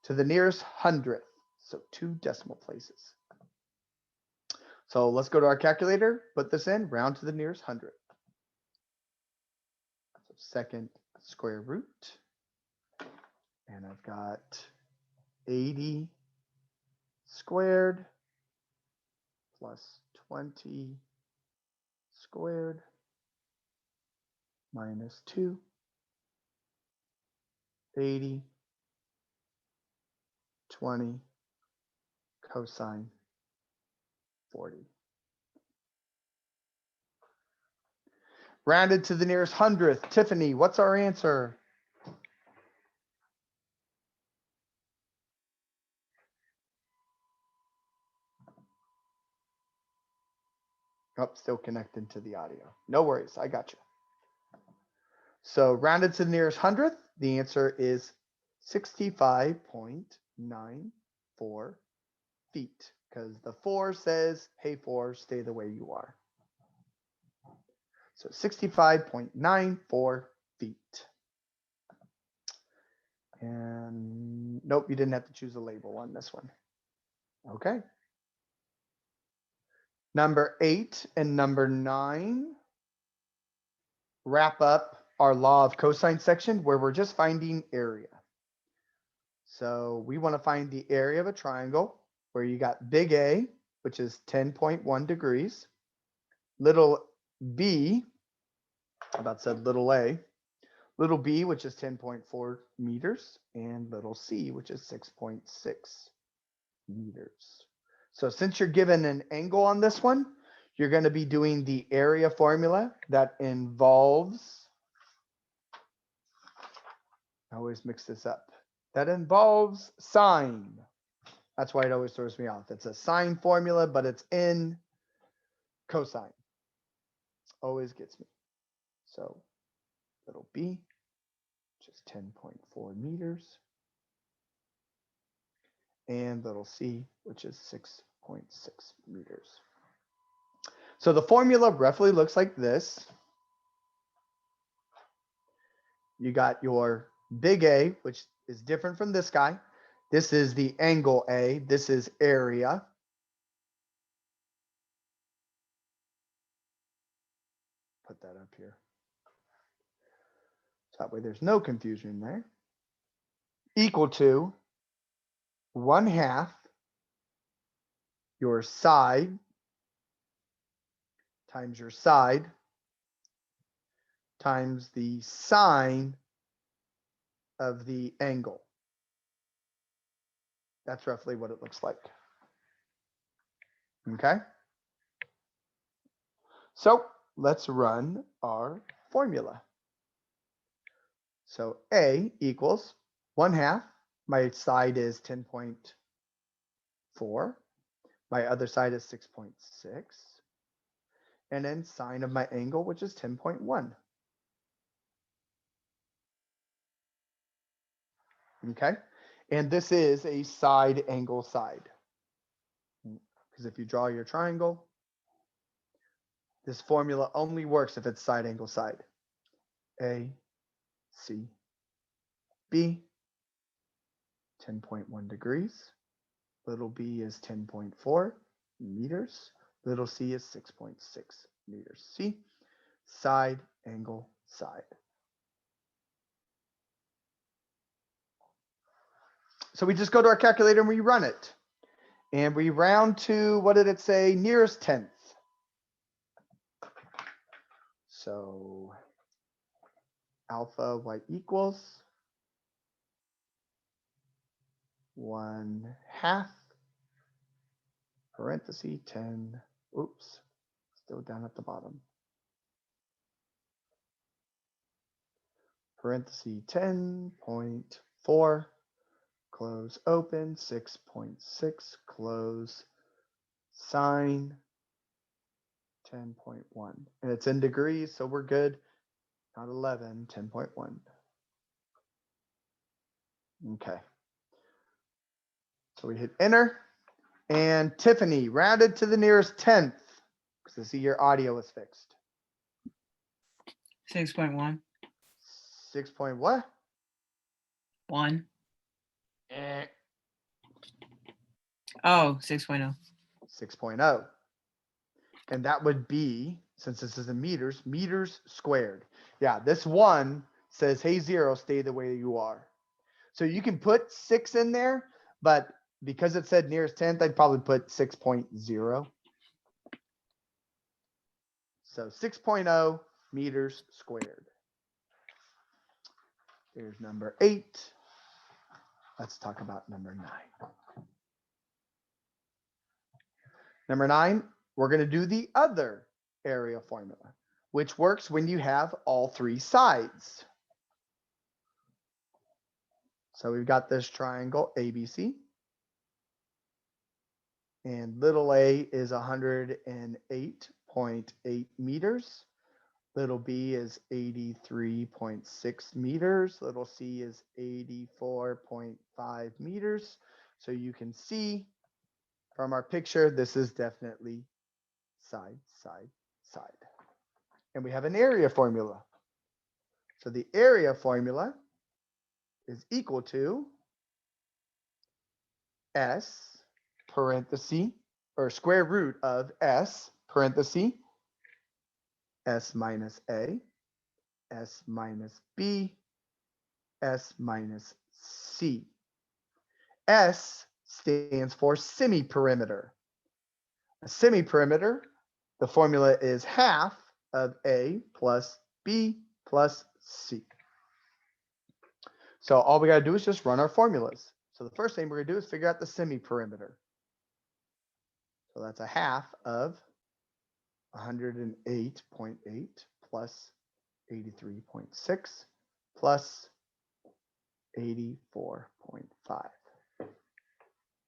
to the nearest hundredth. So 2 decimal places. So let's go to our calculator, put this in, round to the nearest hundredth. So second square root. And I've got 80 squared plus 20 squared minus 2, 80, 20 cosine 40. Rounded to the nearest hundredth. Tiffany, what's our answer? Oh, still connected to the audio. No worries, I got you. So rounded to the nearest hundredth, the answer is 65.94 feet, because the 4 says, hey 4, stay the way you are. So 65.94 feet. And nope, you didn't have to choose a label on this one. Okay. Number 8 and number 9 wrap up our law of cosine section where we're just finding area. So we want to find the area of a triangle where you got big A, which is 10.1 degrees, little b, I about said little a, little b, which is 10.4 meters, and little c, which is 6.6 meters. So since you're given an angle on this one, you're going to be doing the area formula that involves, I always mix this up, that involves sine. That's why it always throws me off. It's a sine formula, but it's in cosine. Always gets me. So little b, which is 10.4 meters, and little c, which is 6.6 meters. So the formula roughly looks like this. You got your big A, which is different from this guy. This is the angle A. This is area. Put that up here. So that way there's no confusion there. Equal to 1/2 your side times your side times the sine of the angle. That's roughly what it looks like. Okay. So let's run our formula. So A equals 1/2. My side is 10.4. My other side is 6.6. And then sine of my angle, which is 10.1. Okay. And this is a side angle side. Because if you draw your triangle, this formula only works if it's side angle side. A, C, B, 10.1 degrees. Little b is 10.4 meters. Little c is 6.6 meters. See? Side angle side. So we just go to our calculator and we run it. And we round to, what did it say? Nearest tenth. So alpha y equals 1/2 parenthesis 10. Oops, still down at the bottom. Parenthesis 10.4. Close open, 6.6, close, sine 10.1. And it's in degrees, so we're good. Not 11, 10.1. Okay. So we hit enter. And Tiffany, rounded to the nearest tenth. Because I see your audio is fixed. 6.1. 6 point what? 1. Eh. Oh, 6.0. 6.0. And that would be, since this is in meters, meters squared. Yeah, this one says, hey, 0, stay the way you are. So you can put 6 in there, but because it said nearest tenth, I'd probably put 6.0. So 6.0 meters squared. Here's number 8. Let's talk about number 9. Number 9, we're going to do the other area formula, which works when you have all 3 sides. So we've got this triangle ABC. And little a is 108.8 meters. Little b is 83.6 meters. Little c is 84.5 meters. So you can see from our picture, this is definitely side, side, side. And we have an area formula. So the area formula is equal to S parenthesis or square root of S parenthesis S minus A, S minus B, S minus C. S stands for semi-perimeter. A semi-perimeter, the formula is half of A plus B plus C. So all we got to do is just run our formulas. So the first thing we're going to do is figure out the semi-perimeter. So that's a half of 108.8 plus 83.6 plus 84.5.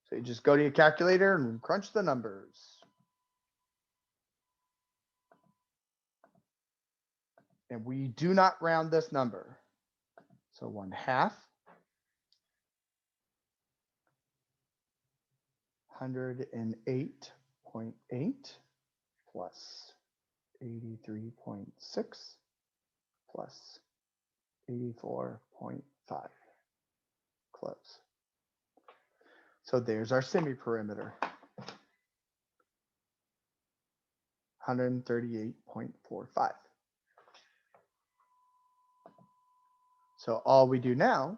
So you just go to your calculator and crunch the numbers. And we do not round this number. So 1/2 108.8 plus 83.6 plus 84.5. close. So there's our semi-perimeter. 138.45. So all we do now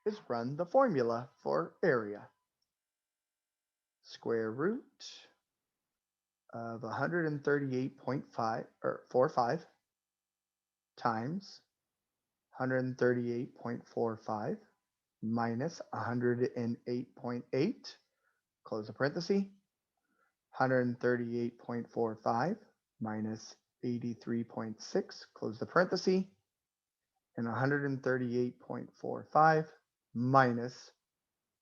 is run the formula for area. Square root of 138.5 or 45 times 138.45 minus 108.8, close the parenthesis, 138.45 minus 83.6, close the parenthesis, and 138.45 minus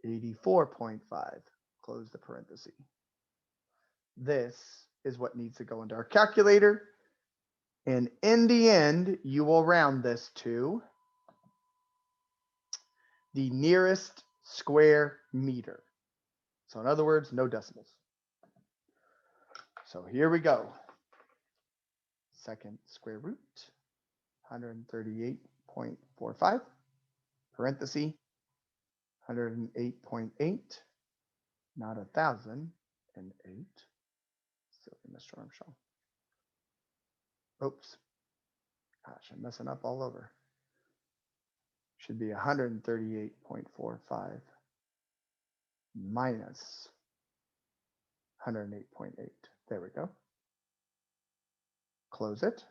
84.5, close the parenthesis. This is what needs to go into our calculator. And in the end, you will round this to the nearest square meter. So in other words, no decimals. So here we go. Second square root, 138.45, parenthesis, 108.8, not 1,008. Silly Mr. Armstrong. Oops. Gosh, I'm messing up all over. Should be 138.45 minus 108.8. There we go. Close it.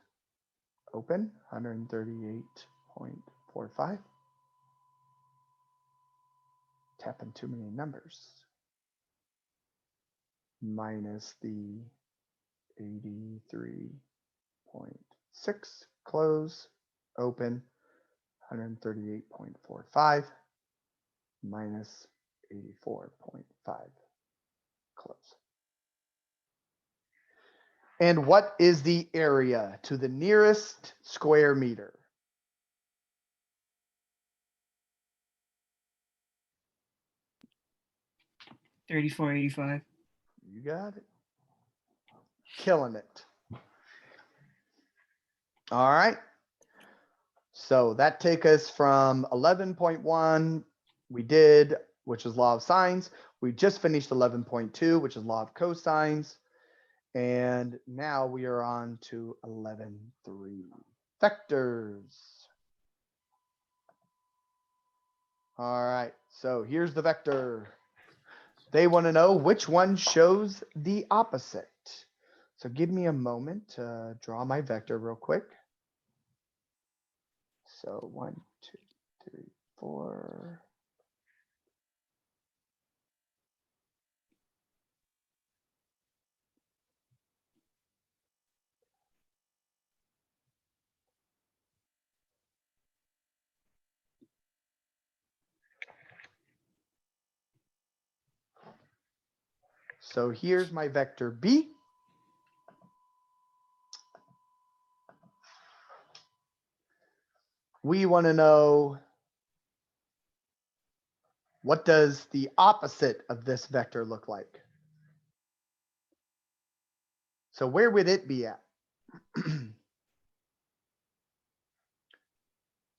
Open 138.45. Tapping too many numbers. Minus the 83.6. Close. Open 138.45 minus 84.5. Close. And what is the area to the nearest square meter? $34.85. You got it. Killing it. All right. So that take us from 11.1 we did, which is law of sines. We just finished 11.2, which is law of cosines. And now we are on to 11.3, vectors. All right, so here's the vector. They want to know which one shows the opposite. So give me a moment to draw my vector real quick. So 1, 2, 3, 4. So here's my vector B. We want to know, what does the opposite of this vector look like? So where would it be at?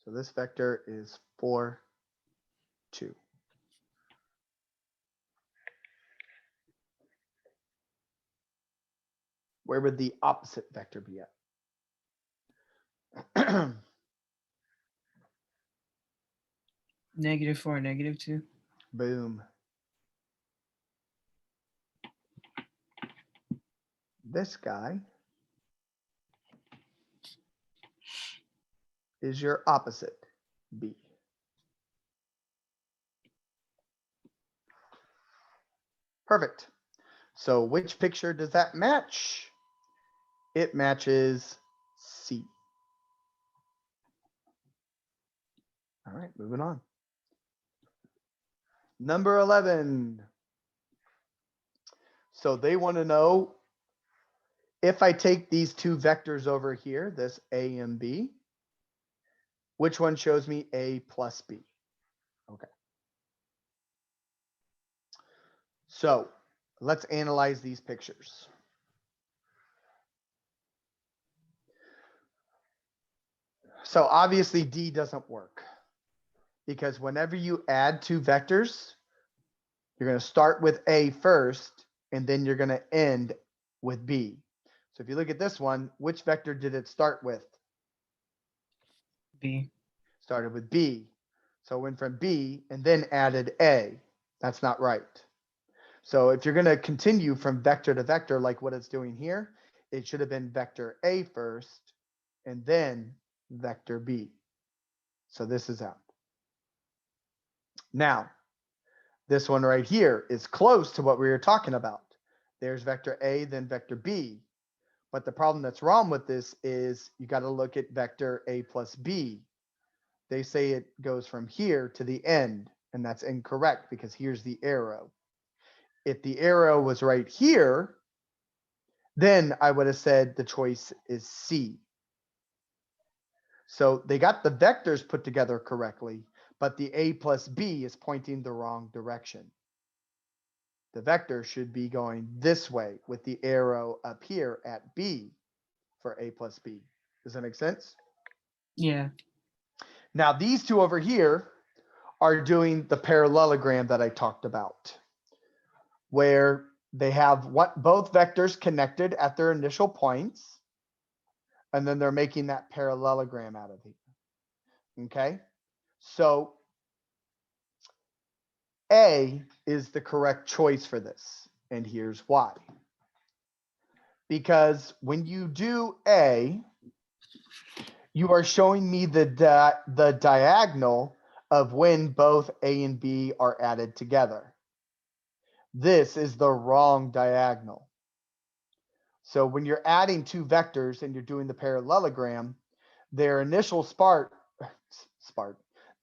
So this vector is 4, 2. Where would the opposite vector be at? -4, -2. Boom. This guy is your opposite, B. Perfect. So which picture does that match? It matches C. All right, moving on. Number 11. So they want to know, if I take these two vectors over here, this A and B, which one shows me A plus B? Okay. So let's analyze these pictures. So obviously D doesn't work. because whenever you add two vectors, you're going to start with A first, and then you're going to end with B. So if you look at this one, which vector did it start with? B. Started with B. So it went from B and then added A. That's not right. So if you're going to continue from vector to vector, like what it's doing here, it should have been vector A first and then vector B. So this is out. Now, this one right here is close to what we were talking about. There's vector A, then vector B. But the problem that's wrong with this is you got to look at vector A plus B. They say it goes from here to the end, and that's incorrect because here's the arrow. If the arrow was right here, then I would have said the choice is C. So they got the vectors put together correctly, but the A plus B is pointing the wrong direction. The vector should be going this way with the arrow up here at B for A plus B. Does that make sense? Yeah. Now these two over here are doing the parallelogram that I talked about, where they have both vectors connected at their initial points, and then they're making that parallelogram out of it. Okay, so A is the correct choice for this, and here's why. Because when you do A, you are showing me the diagonal of when both A and B are added together. This is the wrong diagonal. So when you're adding two vectors and you're doing the parallelogram, their initial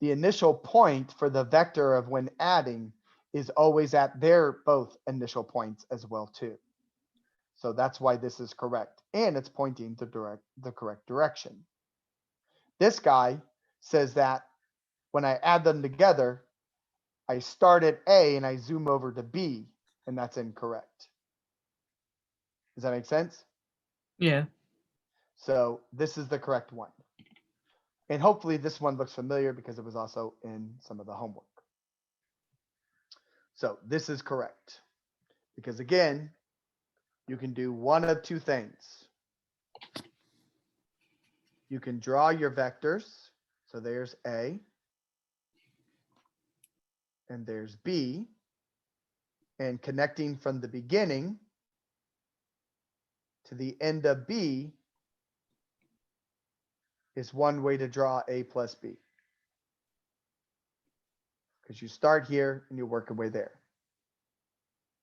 the initial point for the vector of when adding is always at their both initial points as well too. So that's why this is correct. And it's pointing the correct direction. This guy says that when I add them together, I start at A and I zoom over to B, and that's incorrect. Does that make sense? Yeah. So this is the correct one. And hopefully this one looks familiar because it was also in some of the homework. So this is correct. Because again, you can do one of two things. You can draw your vectors. So there's A. And there's B. And connecting from the beginning to the end of B is one way to draw A plus B. Because you start here and you work your way there.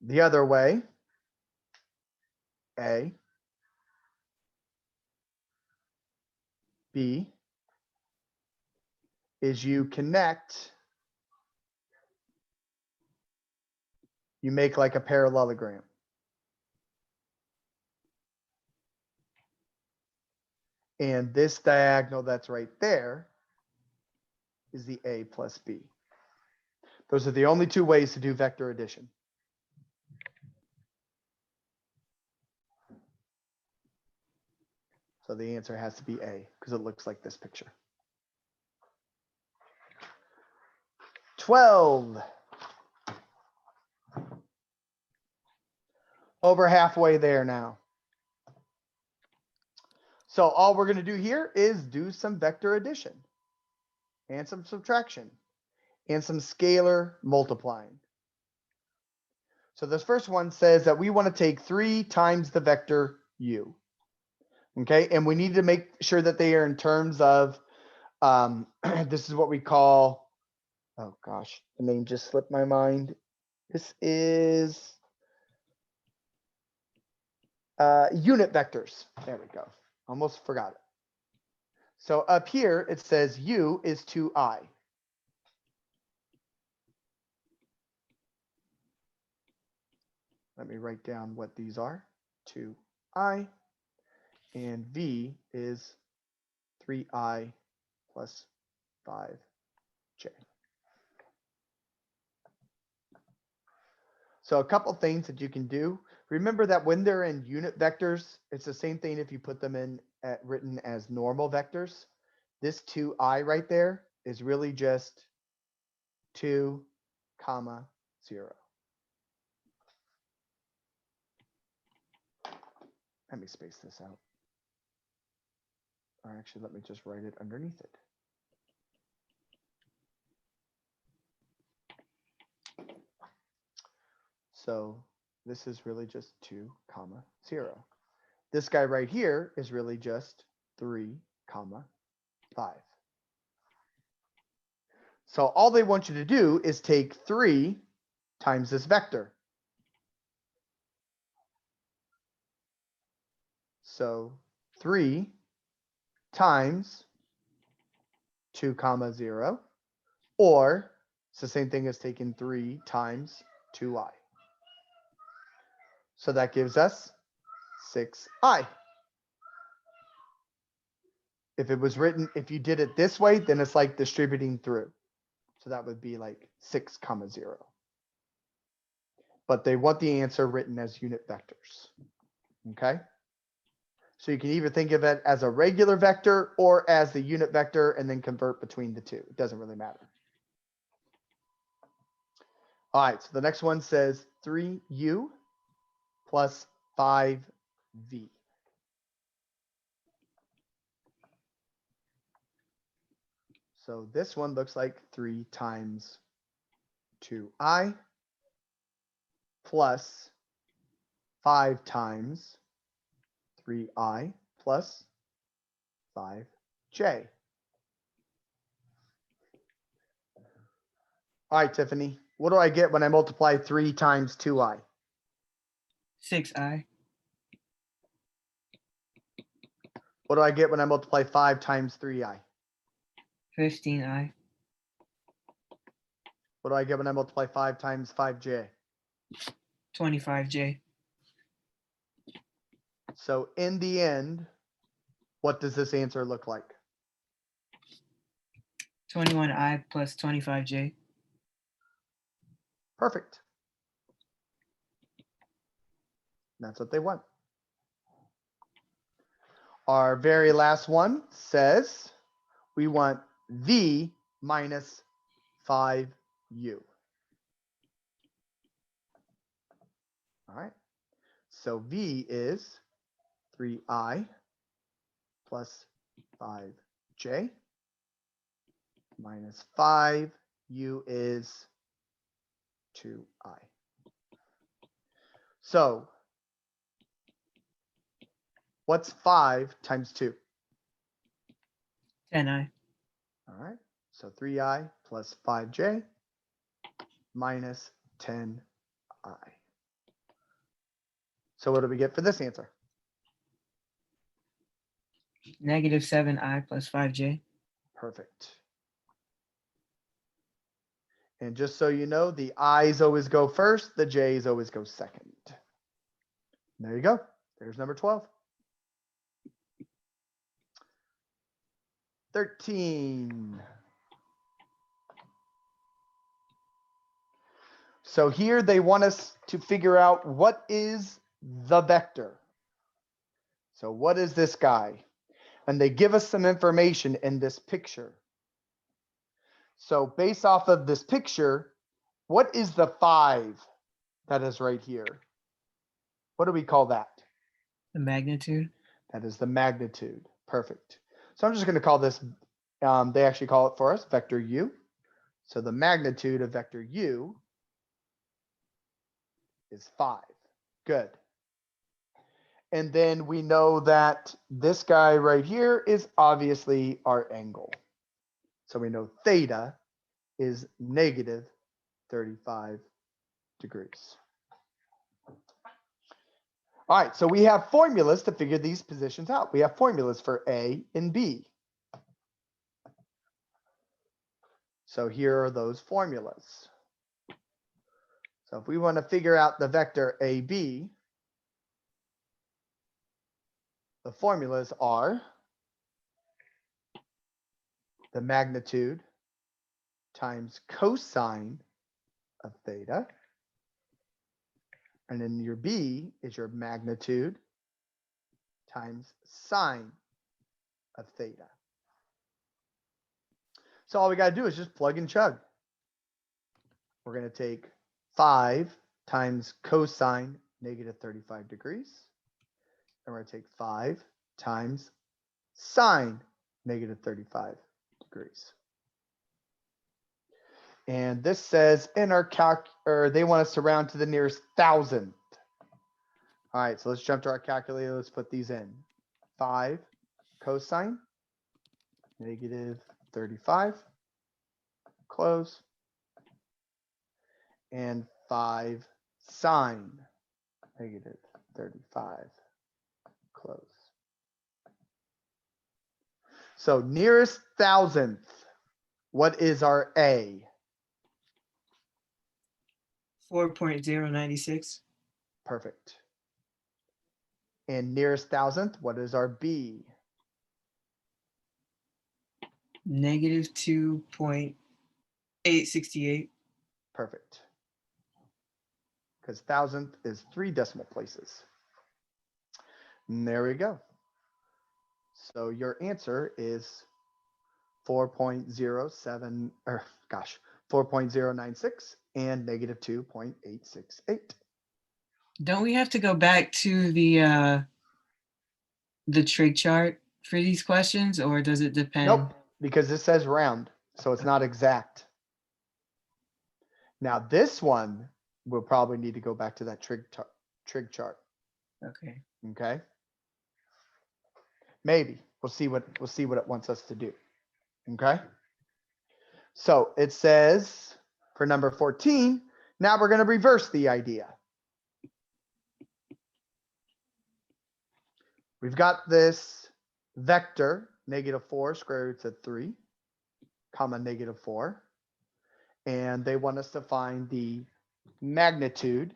The other way, A, B, is you connect, you make like a parallelogram. And this diagonal that's right there is the A plus B. Those are the only two ways to do vector addition. So the answer has to be A because it looks like this picture. 12. Over halfway there now. So all we're going to do here is do some vector addition and some subtraction and some scalar multiplying. So this first one says that we want to take 3 times the vector u. Okay, and we need to make sure that they are in terms of, this is what we call, oh gosh, the name just slipped my mind. This is unit vectors. There we go. Almost forgot it. So up here, it says u is 2i. Let me write down what these are. 2i. And v is 3i plus 5j. So a couple things that you can do. Remember that when they're in unit vectors, it's the same thing if you put them in written as normal vectors. This 2i right there is really just 2, comma, 0. Let me space this out. Or actually, let me just write it underneath it. So this is really just 2, comma, 0. This guy right here is really just 3, comma, 5. So all they want you to do is take 3 times this vector. So 3 times 2, comma, 0, or it's the same thing as taking 3 times 2i. So that gives us 6i. If it was written, if you did it this way, then it's like distributing through. So that would be like 6, comma, 0. But they want the answer written as unit vectors. Okay. So you can either think of it as a regular vector or as the unit vector and then convert between the two. It doesn't really matter. All right. So the next one says 3u plus 5v. So this one looks like 3 times 2i plus 5 times 3i plus 5j. All right, Tiffany, what do I get when I multiply 3 times 2i? 6i. What do I get when I multiply 5 times 3i? 15i. What do I get when I multiply 5 times 5j? 25j. So in the end, what does this answer look like? 21i plus 25j. Perfect. That's what they want. Our very last one says we want v minus 5u. All right. So v is 3i plus 5j minus 5u is 2i. So what's 5 times 2? 10i. All right. So 3i plus 5j minus 10i. So what do we get for this answer? Negative 7i plus 5j. Perfect. And just so you know, the i's always go first, the j's always go second. There you go. There's number 12. 13. So here they want us to figure out what is the vector. So what is this guy? And they give us some information in this picture. So based off of this picture, what is the 5 that is right here? What do we call that? The magnitude. That is the magnitude. Perfect. So I'm just going to call this, they actually call it for us, vector u. So the magnitude of vector u is 5. Good. And then we know that this guy right here is obviously our angle. So we know theta is negative 35 degrees. All right, so we have formulas to figure these positions out. We have formulas for A and B. So here are those formulas. So if we want to figure out the vector AB, the formulas are the magnitude times cosine of theta. And then your B is your magnitude times sine of theta. So all we got to do is just plug and chug. we're going to take 5 times cosine negative 35 degrees. And we're going to take 5 times sine negative 35 degrees. And this says in our or they want us to round to the nearest thousandth. All right, so let's jump to our calculator. Let's put these in. 5 cosine negative 35, close. And 5 sine negative 35, close. So nearest thousandth, what is our A? 4.096. Perfect. And nearest thousandth, what is our B? Negative 2.868. Perfect. Because thousandth is 3 decimal places. And there we go. So your answer is 4.07, or gosh, 4.096 and negative 2.868. Don't we have to go back to the trig chart for these questions, or does it depend? Nope, because this says round, so it's not exact. Now this one, we'll probably need to go back to that trig chart. Okay. Okay. Maybe we'll see what it wants us to do. Okay. So it says for number 14, now we're going to reverse the idea. We've got this vector, negative 4 square roots of 3, comma negative 4. And they want us to find the magnitude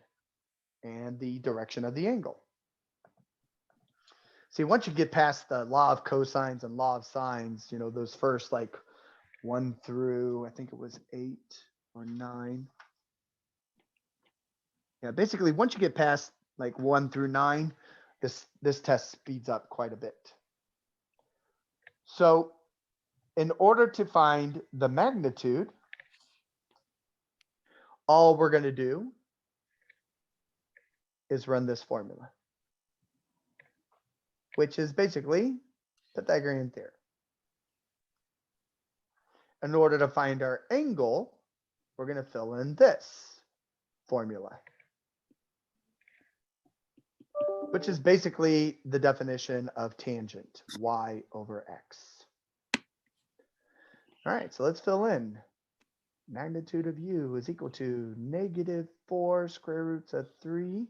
and the direction of the angle. See, once you get past the law of cosines and law of sines, you know, those first like 1 through, I think it was 8 or 9. Yeah, basically, once you get past like 1 through 9, this test speeds up quite a bit. So in order to find the magnitude, all we're going to do is run this formula, which is basically Pythagorean theorem. In order to find our angle, we're going to fill in this formula, which is basically the definition of tangent, y over x. All right, so let's fill in. Magnitude of u is equal to negative 4 square roots of 3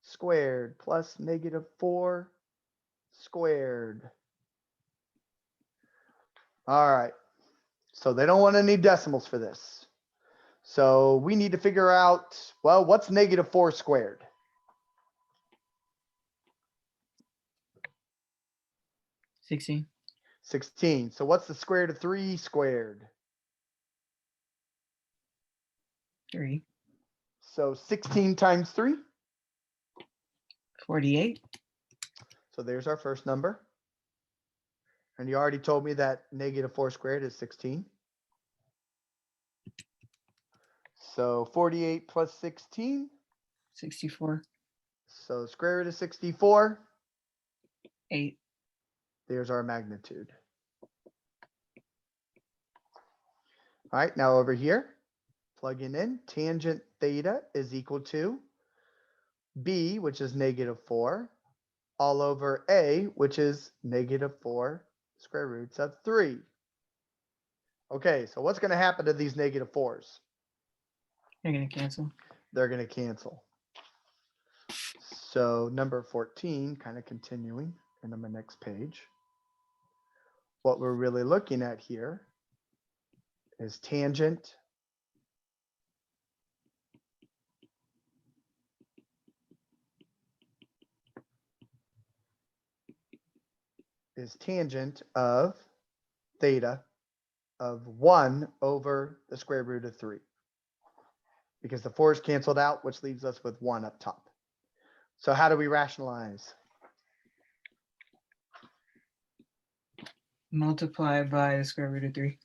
squared plus negative 4 squared. All right, so they don't want any decimals for this. So we need to figure out, well, what's negative 4 squared? 16. 16. So what's the square root of 3 squared? 3. So 16 times 3. 48. So there's our first number. And you already told me that negative 4 squared is 16. So 48 plus 16. 64. So square root of 64. 8. There's our magnitude. All right, now over here, plugging in tangent theta is equal to B, which is negative 4, all over A, which is negative 4 square roots of 3. Okay, so what's going to happen to these negative 4s? You're going to cancel. They're going to cancel. So number 14, kind of continuing and on my next page. What we're really looking at here is tangent of theta of 1 over the square root of 3. Because the 4 is canceled out, which leaves us with 1 up top. So how do we rationalize? Multiply by the square root of 3.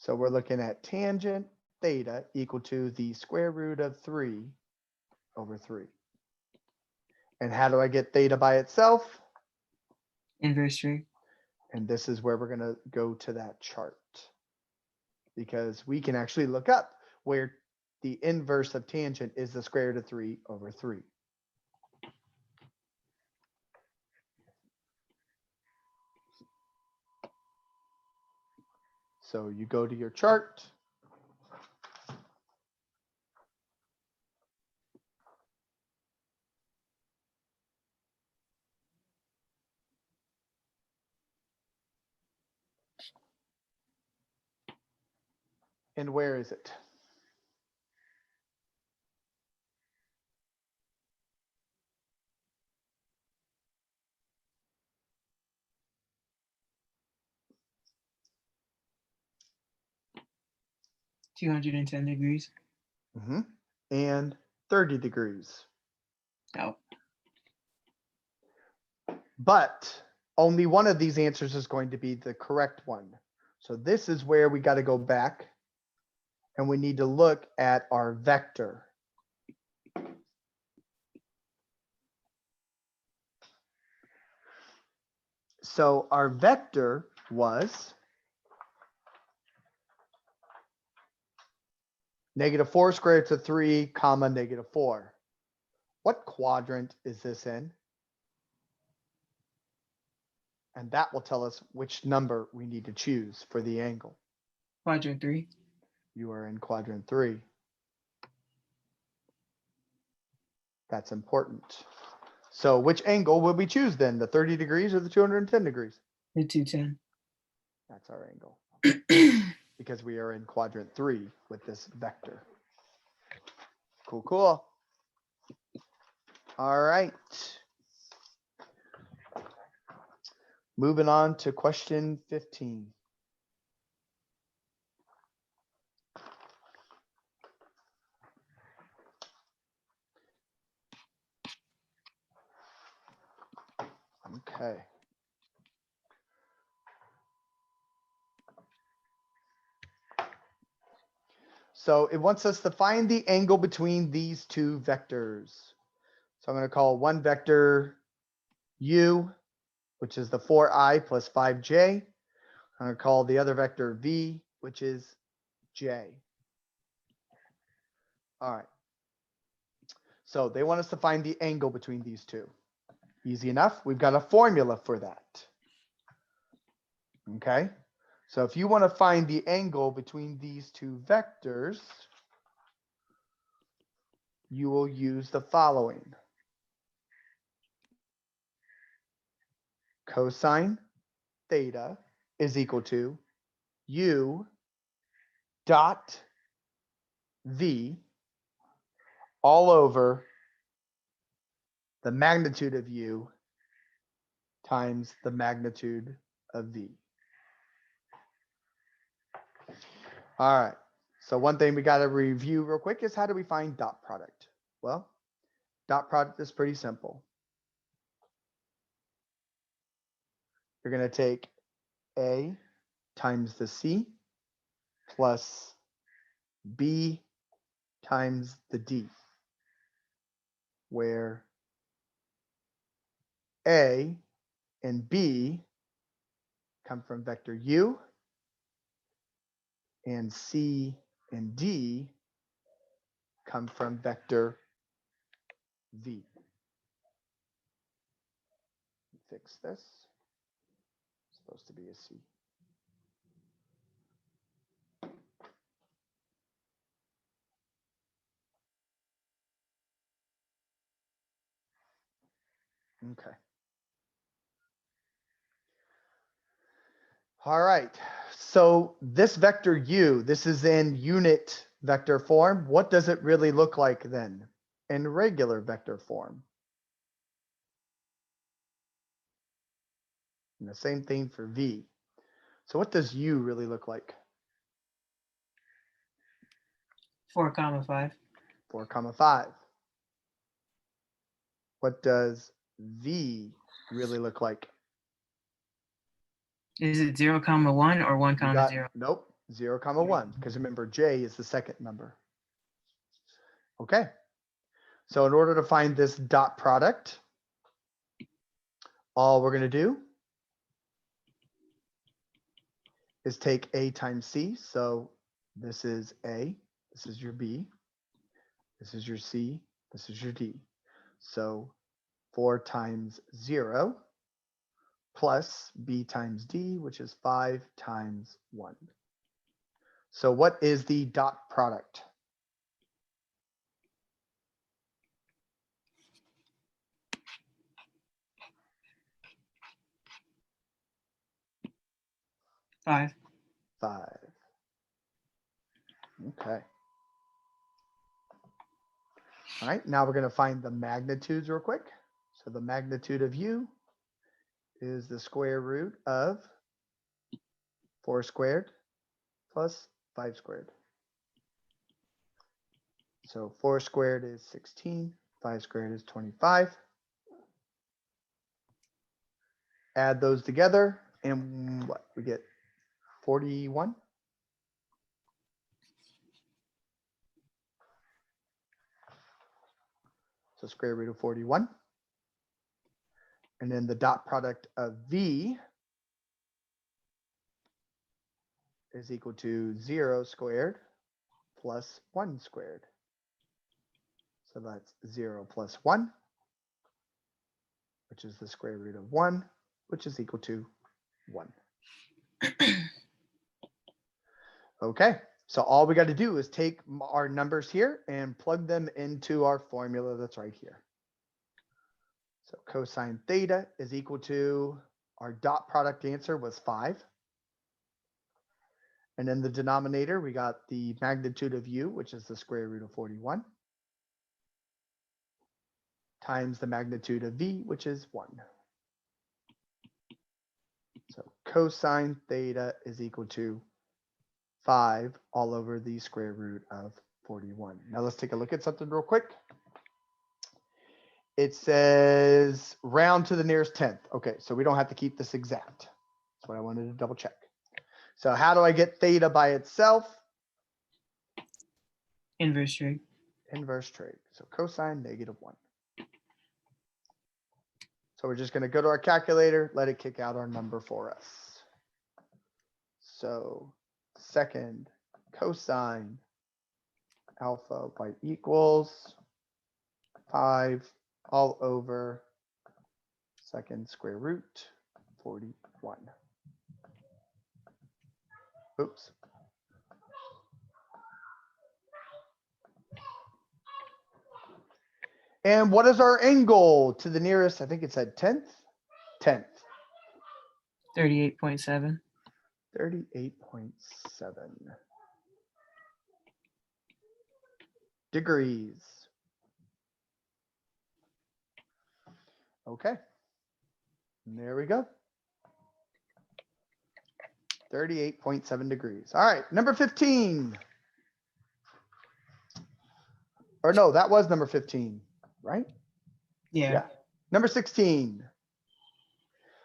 So we're looking at tangent theta equal to the square root of 3 over 3. And how do I get theta by itself? Inverse trig. And this is where we're going to go to that chart, because we can actually look up where the inverse of tangent is the square root of 3 over 3. So you go to your chart. And where is it? $210. And 30 degrees. Oh, But only one of these answers is going to be the correct one. So this is where we got to go back and we need to look at our vector. So our vector was -4 squared to 3, comma, -4. What quadrant is this in? And that will tell us which number we need to choose for the angle. quadrant 3. You are in quadrant 3. That's important. So which angle would we choose then? The 30 degrees or the 210 degrees? The 210. That's our angle, because we are in quadrant 3 with this vector. Cool, cool. All right. Moving on to question 15. Okay. So it wants us to find the angle between these two vectors. So I'm going to call one vector u, which is the 4i plus 5j. I'm going to call the other vector v, which is j. All right. So they want us to find the angle between these two. Easy enough. We've got a formula for that. Okay. So if you want to find the angle between these two vectors, you will use the following. Cosine theta is equal to u dot v all over the magnitude of u times the magnitude of v. All right. So one thing we got to review real quick is, how do we find dot product? Well, dot product is pretty simple. You're going to take A times the C plus B times the D, where A and B come from vector U, and C and D come from vector V. Fix this. It's supposed to be a C. Okay. All right. So this vector U, this is in unit vector form. What does it really look like then in regular vector form? And the same thing for V. So what does U really look like? 4, 5. 4, 5. What does V really look like? Is it 0, 1 or 1, You got, 0? nope. 0, comma 1, because remember J is the second number. Okay. So in order to find this dot product, all we're going to do is take A times C. So this is A, this is your B, this is your C, this is your D. So 4 times 0 plus B times D, which is 5 times 1. So what is the dot product? Five. 5. Okay. All right, now we're going to find the magnitudes real quick. So the magnitude of U is the square root of 4 squared plus 5 squared. So 4 squared is 16, 5 squared is 25. Add those together and what we get? 41. So square root of 41. And then the dot product of V is equal to 0 squared plus 1 squared. So that's 0 plus 1, which is the square root of 1, which is equal to 1. Okay, so all we got to do is take our numbers here and plug them into our formula that's right here. So cosine theta is equal to, our dot product answer was 5. And in the denominator, we got the magnitude of U, which is the square root of 41, times the magnitude of V, which is 1. So cosine theta is equal to 5 all over the square root of 41. Now let's take a look at something real quick. It says round to the nearest 10th. Okay, so we don't have to keep this exact. That's what I wanted to double check. So how do I get theta by itself? Inverse trig. Inverse trig. So cosine -1. So we're just going to go to our calculator, let it kick out our number for us. So second cosine alpha y equals 5 all over second square root 41. Oops. And what is our angle to the nearest? I think it said 10th. 10th. 38.7. 38.7 degrees. Okay. And there we go. 38.7 degrees. All right, number 15. Or no, that was number 15, right? Yeah. Number 16.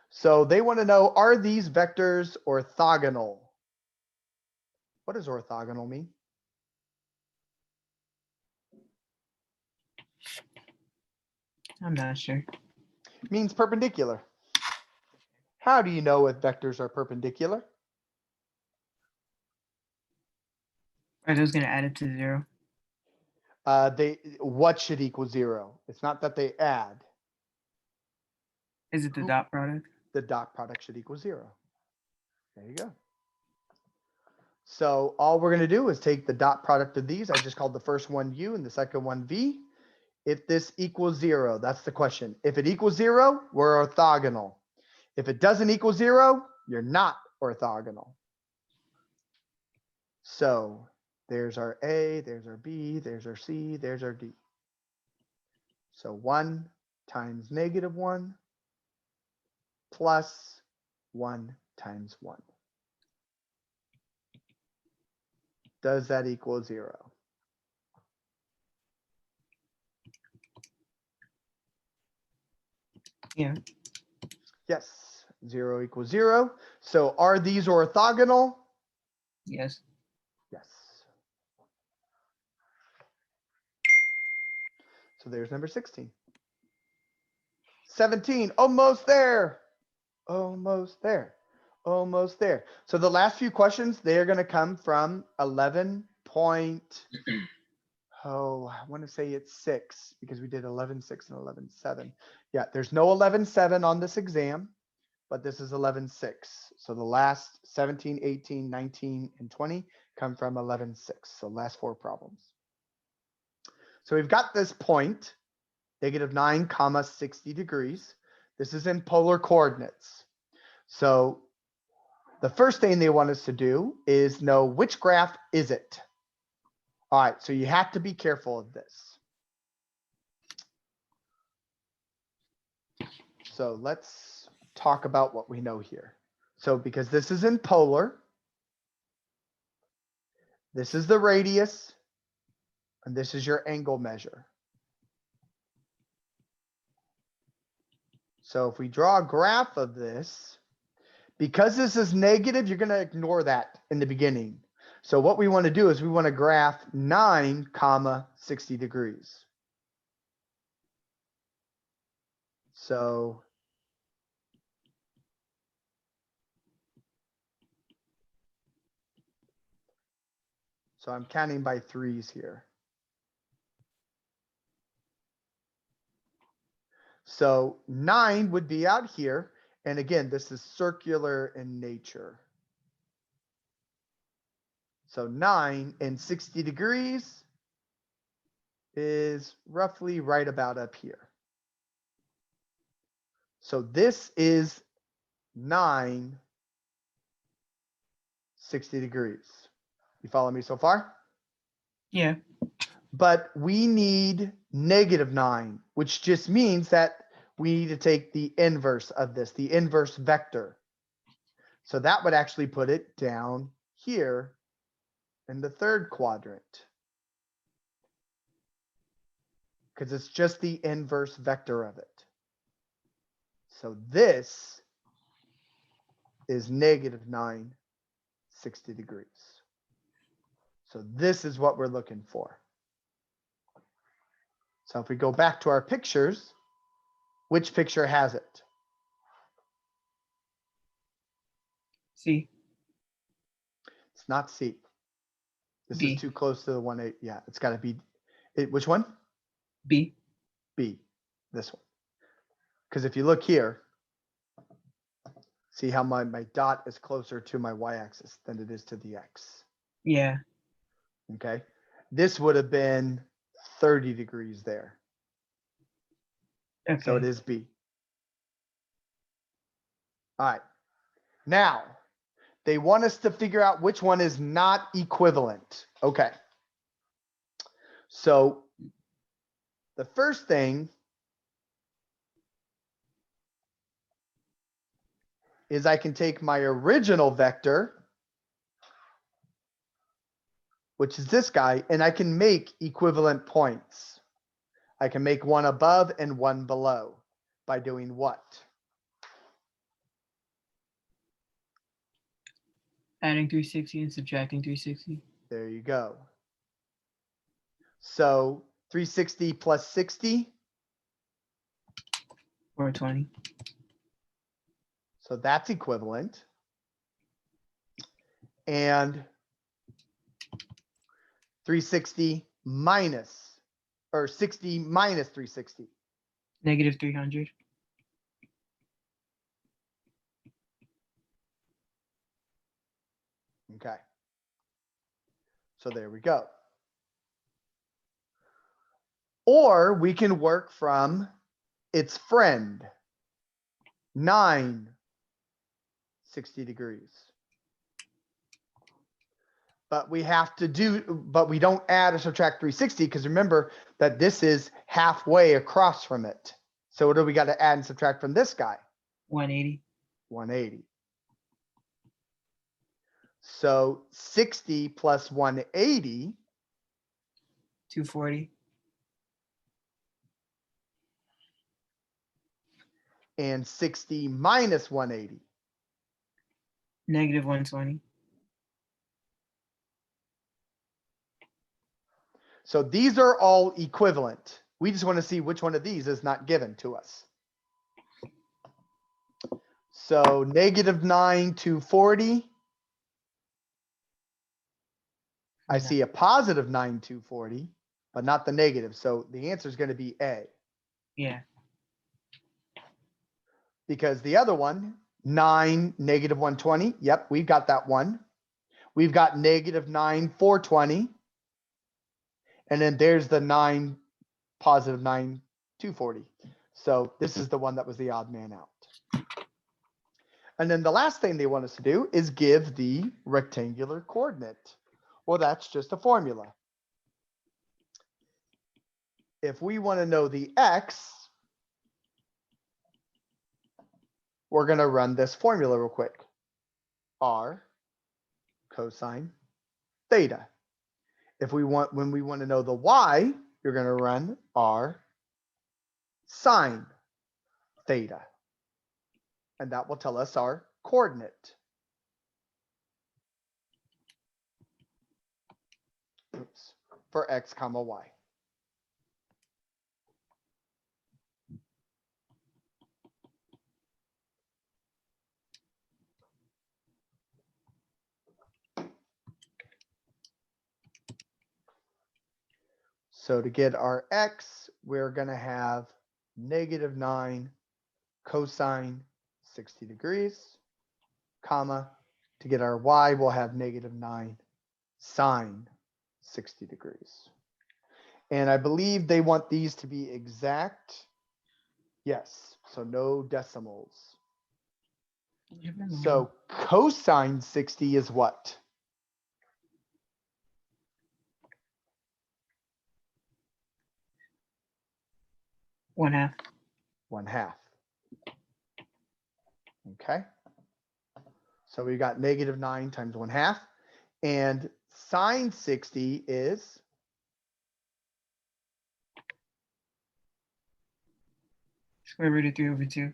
So they want to know, are these vectors orthogonal? What does orthogonal mean? I'm not sure. It means perpendicular. How do you know if vectors are perpendicular? Are those going to add up to 0? What should equal 0? It's not that they add. Is it the dot product? The dot product should equal 0. There you go. So all we're going to do is take the dot product of these. I just called the first one U and the second one V. If this equals 0, that's the question. If it equals 0, we're orthogonal. If it doesn't equal 0, you're not orthogonal. So there's our A, there's our B, there's our C, there's our D. So 1 times -1 plus 1 times 1. Does that equal 0? Yeah. Yes, 0 equals 0. So are these orthogonal? Yes. Yes. So there's number 16. 17, almost there. Almost there. Almost there. So the last few questions, they are going to come from 11 point. Oh, I want to say it's 6 because we did 11.6 and 11.7. Yeah, there's no 11.7 on this exam, but this is 11.6. So the last 17, 18, 19, and 20 come from 11.6. So last 4 problems. So we've got this point, -9 comma 60 degrees. This is in polar coordinates. So the first thing they want us to do is know which graph is it. All right, so you have to be careful of this. So let's talk about what we know here. So because this is in polar, this is the radius, and this is your angle measure. So if we draw a graph of this, because this is negative, you're going to ignore that in the beginning. So what we want to do is we want to graph 9 comma 60 degrees. So I'm counting by 3s here. So 9 would be out here. And again, this is circular in nature. So 9 and 60 degrees is roughly right about up here. So this is 9, 60 degrees. You follow me so far? Yeah. But we need -9, which just means that we need to take the inverse of this, the inverse vector. So that would actually put it down here in the 3rd quadrant, because it's just the inverse vector of it. So this is -9, 60 degrees. So this is what we're looking for. So if we go back to our pictures, which picture has it? C. It's not C. This B. is too close to the 1.8. Yeah, it's got to be which one? B. B, this one. Because if you look here, see how my dot is closer to my y-axis than it is to the x. Yeah. Okay. This would have been 30 degrees there. Okay. So it is B. All right. Now, they want us to figure out which one is not equivalent. Okay. So the first thing is I can take my original vector, which is this guy, and I can make equivalent points. I can make one above and one below by doing what? Adding 360 and subtracting 360. There you go. So 360 plus 60. 420. So that's equivalent. And 360 minus, or 60 minus 360. -300. Okay. So there we go. Or we can work from its friend, 9, 60 degrees. But we don't add or subtract 360 because remember that this is halfway across from it. So what do we got to add and subtract from this guy? 180. 180. So 60 plus 180. 240. And 60 minus 180. -120. So these are all equivalent. We just want to see which one of these is not given to us. So -9 to 40. I see a positive 9 to 40, but not the negative. So the answer is going to be A. Yeah. Because the other one, 9, -120. Yep, we've got that one. We've got -9, 420. And then there's the 9, positive 9, 240. So this is the one that was the odd man out. And then the last thing they want us to do is give the rectangular coordinate. Well, that's just a formula. If we want to know the X, we're going to run this formula real quick. R cosine theta. When we want to know the Y, you're going to run R sine theta. And that will tell us our coordinate. Oops, for X comma Y. So to get our X, we're going to have -9 cosine 60 degrees, comma, to get our Y, we'll have -9 sine 60 degrees. And I believe they want these to be exact. Yes, so no decimals. So cosine 60 is what? One half. 1/2. Okay. So we got -9 times 1/2. And sine 60 is Square root of 3/2.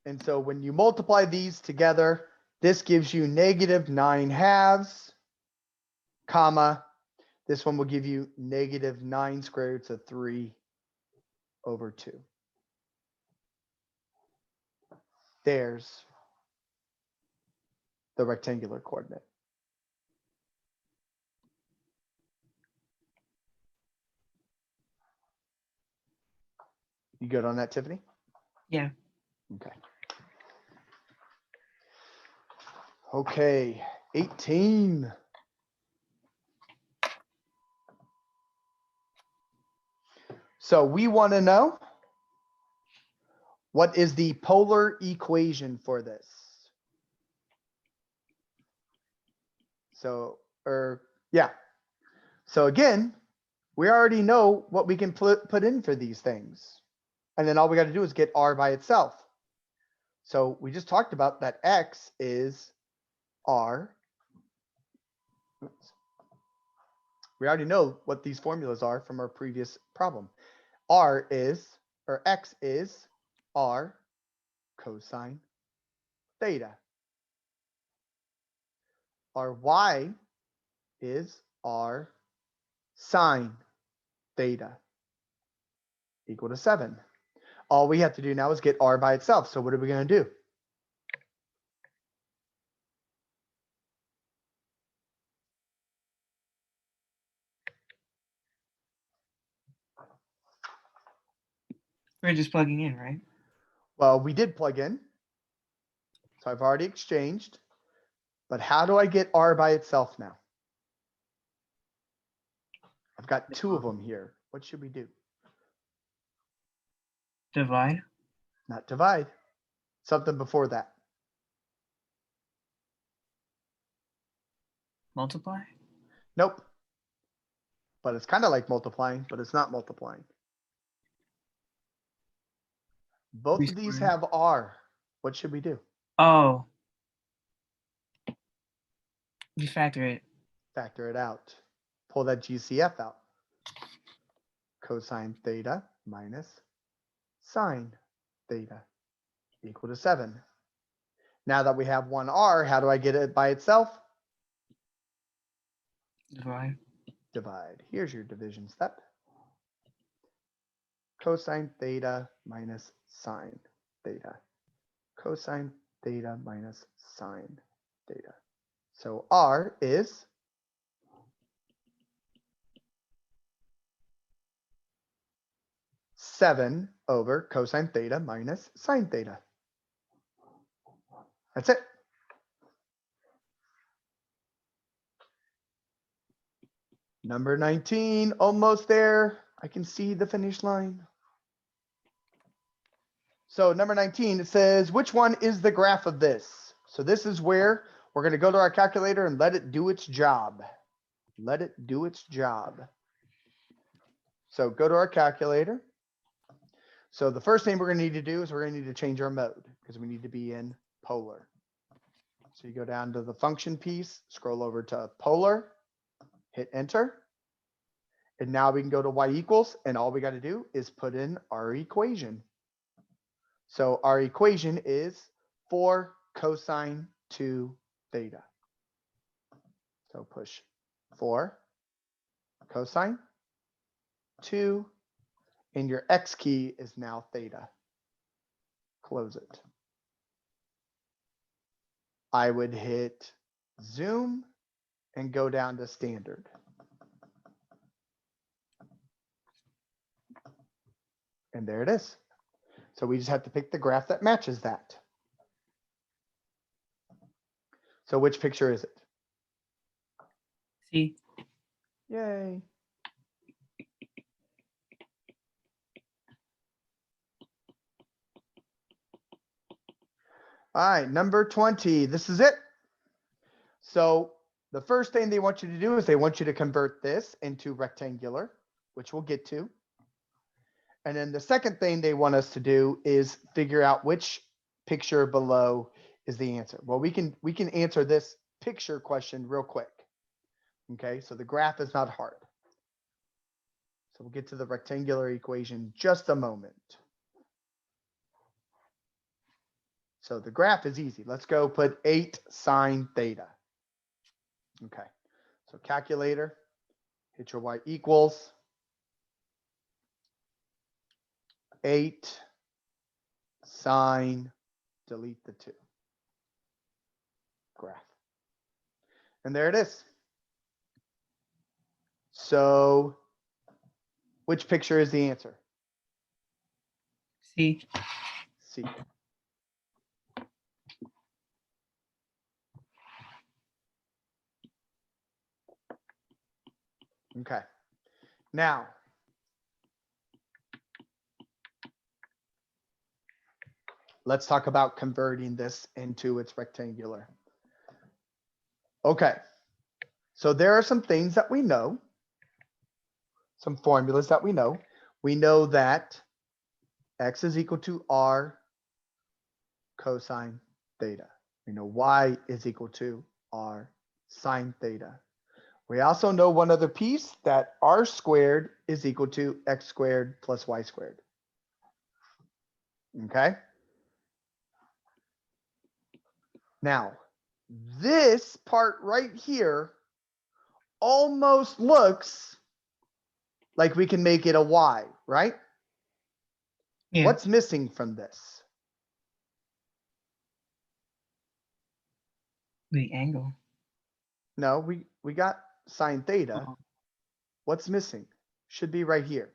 And so when you multiply these together, this gives you -9/2, comma, this one will give you -9 square roots of 3/2. There's the rectangular coordinate. You good on that, Tiffany? Yeah. Okay. Okay, 18. So we want to know, what is the polar equation for this? So, yeah. So again, we already know what we can put in for these things. And then all we got to do is get R by itself. So we just talked about that X is R. Oops. We already know what these formulas are from our previous problem. X is R cosine theta. Our Y is R sine theta equal to 7. All we have to do now is get R by itself. So what are we going to do? We're just plugging in, right? Well, we did plug in. So I've already exchanged. But how do I get R by itself now? I've got 2 of them here. What should we do? Divide. Not divide. Something before that. Multiply. Nope. But it's kind of like multiplying, but it's not multiplying. Both of these have R. What should we do? Oh. You factor it. Factor it out. Pull that GCF out. Cosine theta minus sine theta equal to 7. Now that we have one R, how do I get it by itself? Divide. Divide. Here's your division step. Cosine theta minus sine theta. Cosine theta minus sine theta. So R is 7 over cosine theta minus sine theta. That's it. Number 19, almost there. I can see the finish line. So number 19, it says, which one is the graph of this? So this is where we're going to go to our calculator and let it do its job. Let it do its job. So go to our calculator. So the first thing we're going to need to do is we're going to need to change our mode because we need to be in polar. So you go down to the function piece, scroll over to polar, hit enter. And now we can go to y equals, and all we got to do is put in our equation. So our equation is 4 cosine 2 theta. So push 4 cosine 2, and your X key is now theta. Close it. I would hit zoom and go down to standard. And there it is. So we just have to pick the graph that matches that. So which picture is it? C. Yay. All right, number 20. This is it. So the first thing they want you to do is they want you to convert this into rectangular, which we'll get to. And then the second thing they want us to do is figure out which picture below is the answer. Well, we can answer this picture question real quick. Okay, so the graph is not hard. So we'll get to the rectangular equation in just a moment. So the graph is easy. Let's go put 8 sine theta. Okay, so calculator, hit your y equals 8 sine, delete the 2. Graph. And there it is. So which picture is the answer? C. C. Okay. Now, let's talk about converting this into its rectangular. Okay. So there are some things that we know, some formulas that we know. We know that X is equal to R cosine theta. We know Y is equal to R sine theta. We also know one other piece, that R squared is equal to X squared plus Y squared. Okay. Now, this part right here almost looks like we can make it a Y, right? Yeah. What's missing from this? The angle. No, we got sine theta. Oh. What's missing? Should be right here.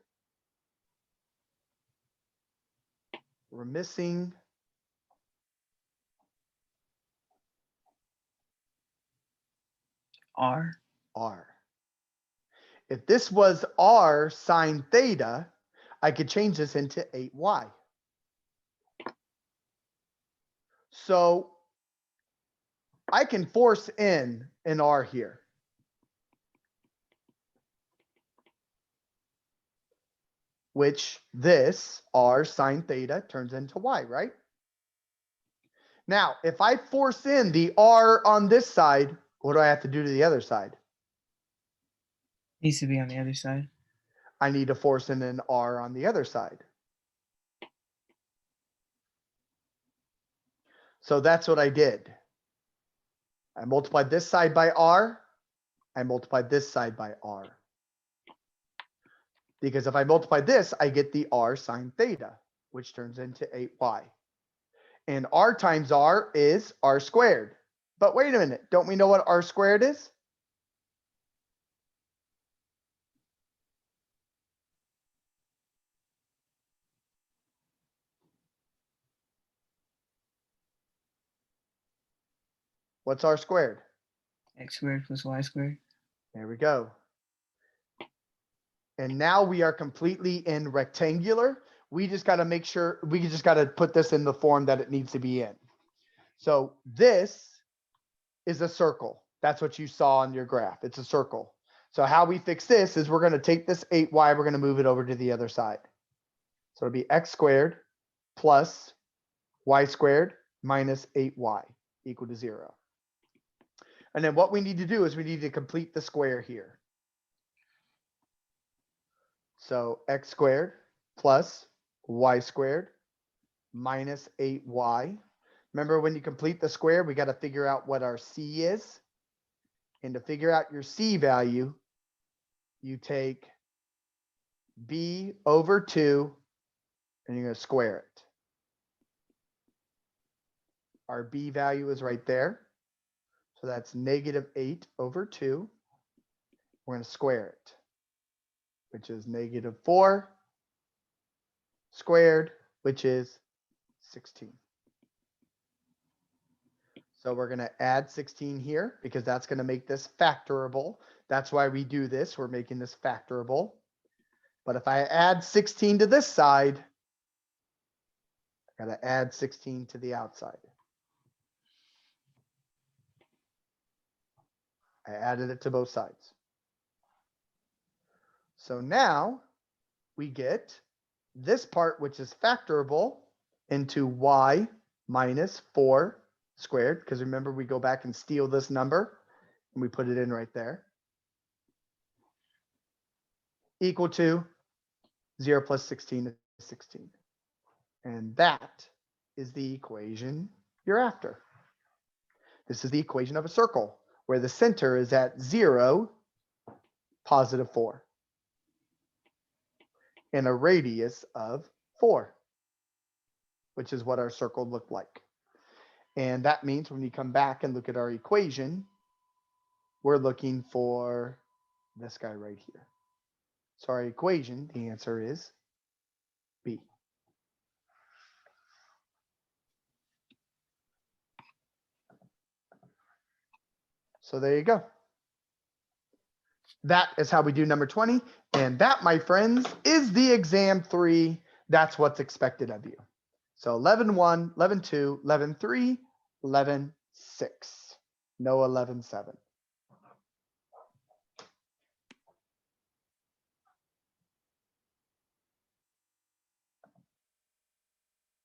We're missing R. R. If this was R sine theta, I could change this into 8Y. So I can force in an R here. Which this R sine theta turns into Y, right? Now, if I force in the R on this side, what do I have to do to the other side? Needs to be on the other side. I need to force in an R on the other side. So that's what I did. I multiplied this side by R, I multiply this side by r. Because if I multiply this, I get the r sine theta, which turns into 8y. And r times r is r squared. But wait a minute, don't we know what r squared is? What's r squared? X squared plus Y squared. There we go. And now we are completely in rectangular. We just got to make sure, we just got to put this in the form that it needs to be in. So this is a circle. That's what you saw on your graph. It's a circle. So how we fix this is we're going to take this 8y, we're going to move it over to the other side. So it'll be x squared plus y squared minus 8y equal to 0. And then what we need to do is we need to complete the square here. So x squared plus y squared minus 8y. Remember, when you complete the square, we got to figure out what our c is. And to figure out your c value, you take b over 2 and you're going to square it. Our b value is right there. So that's negative 8 over 2. We're going to square it, which is negative 4 squared, which is 16. So we're going to add 16 here because that's going to make this factorable. That's why we do this. We're making this factorable. But if I add 16 to this side, I got to add 16 to the outside. I added it to both sides. So now we get this part, which is factorable, into y minus 4 squared. Because remember, we go back and steal this number and we put it in right there. Equal to 0 plus 16 is 16. And that is the equation you're after. This is the equation of a circle where the center is at 0, positive 4. And a radius of 4, which is what our circle looked like. And that means when we come back and look at our equation, we're looking for this guy right here. So our equation, the answer is B. So there you go. That is how we do number 20. And that, my friends, is the exam 3. That's what's expected of you. So 11-1, 11-2, 11-3, 11-6. No 11-7.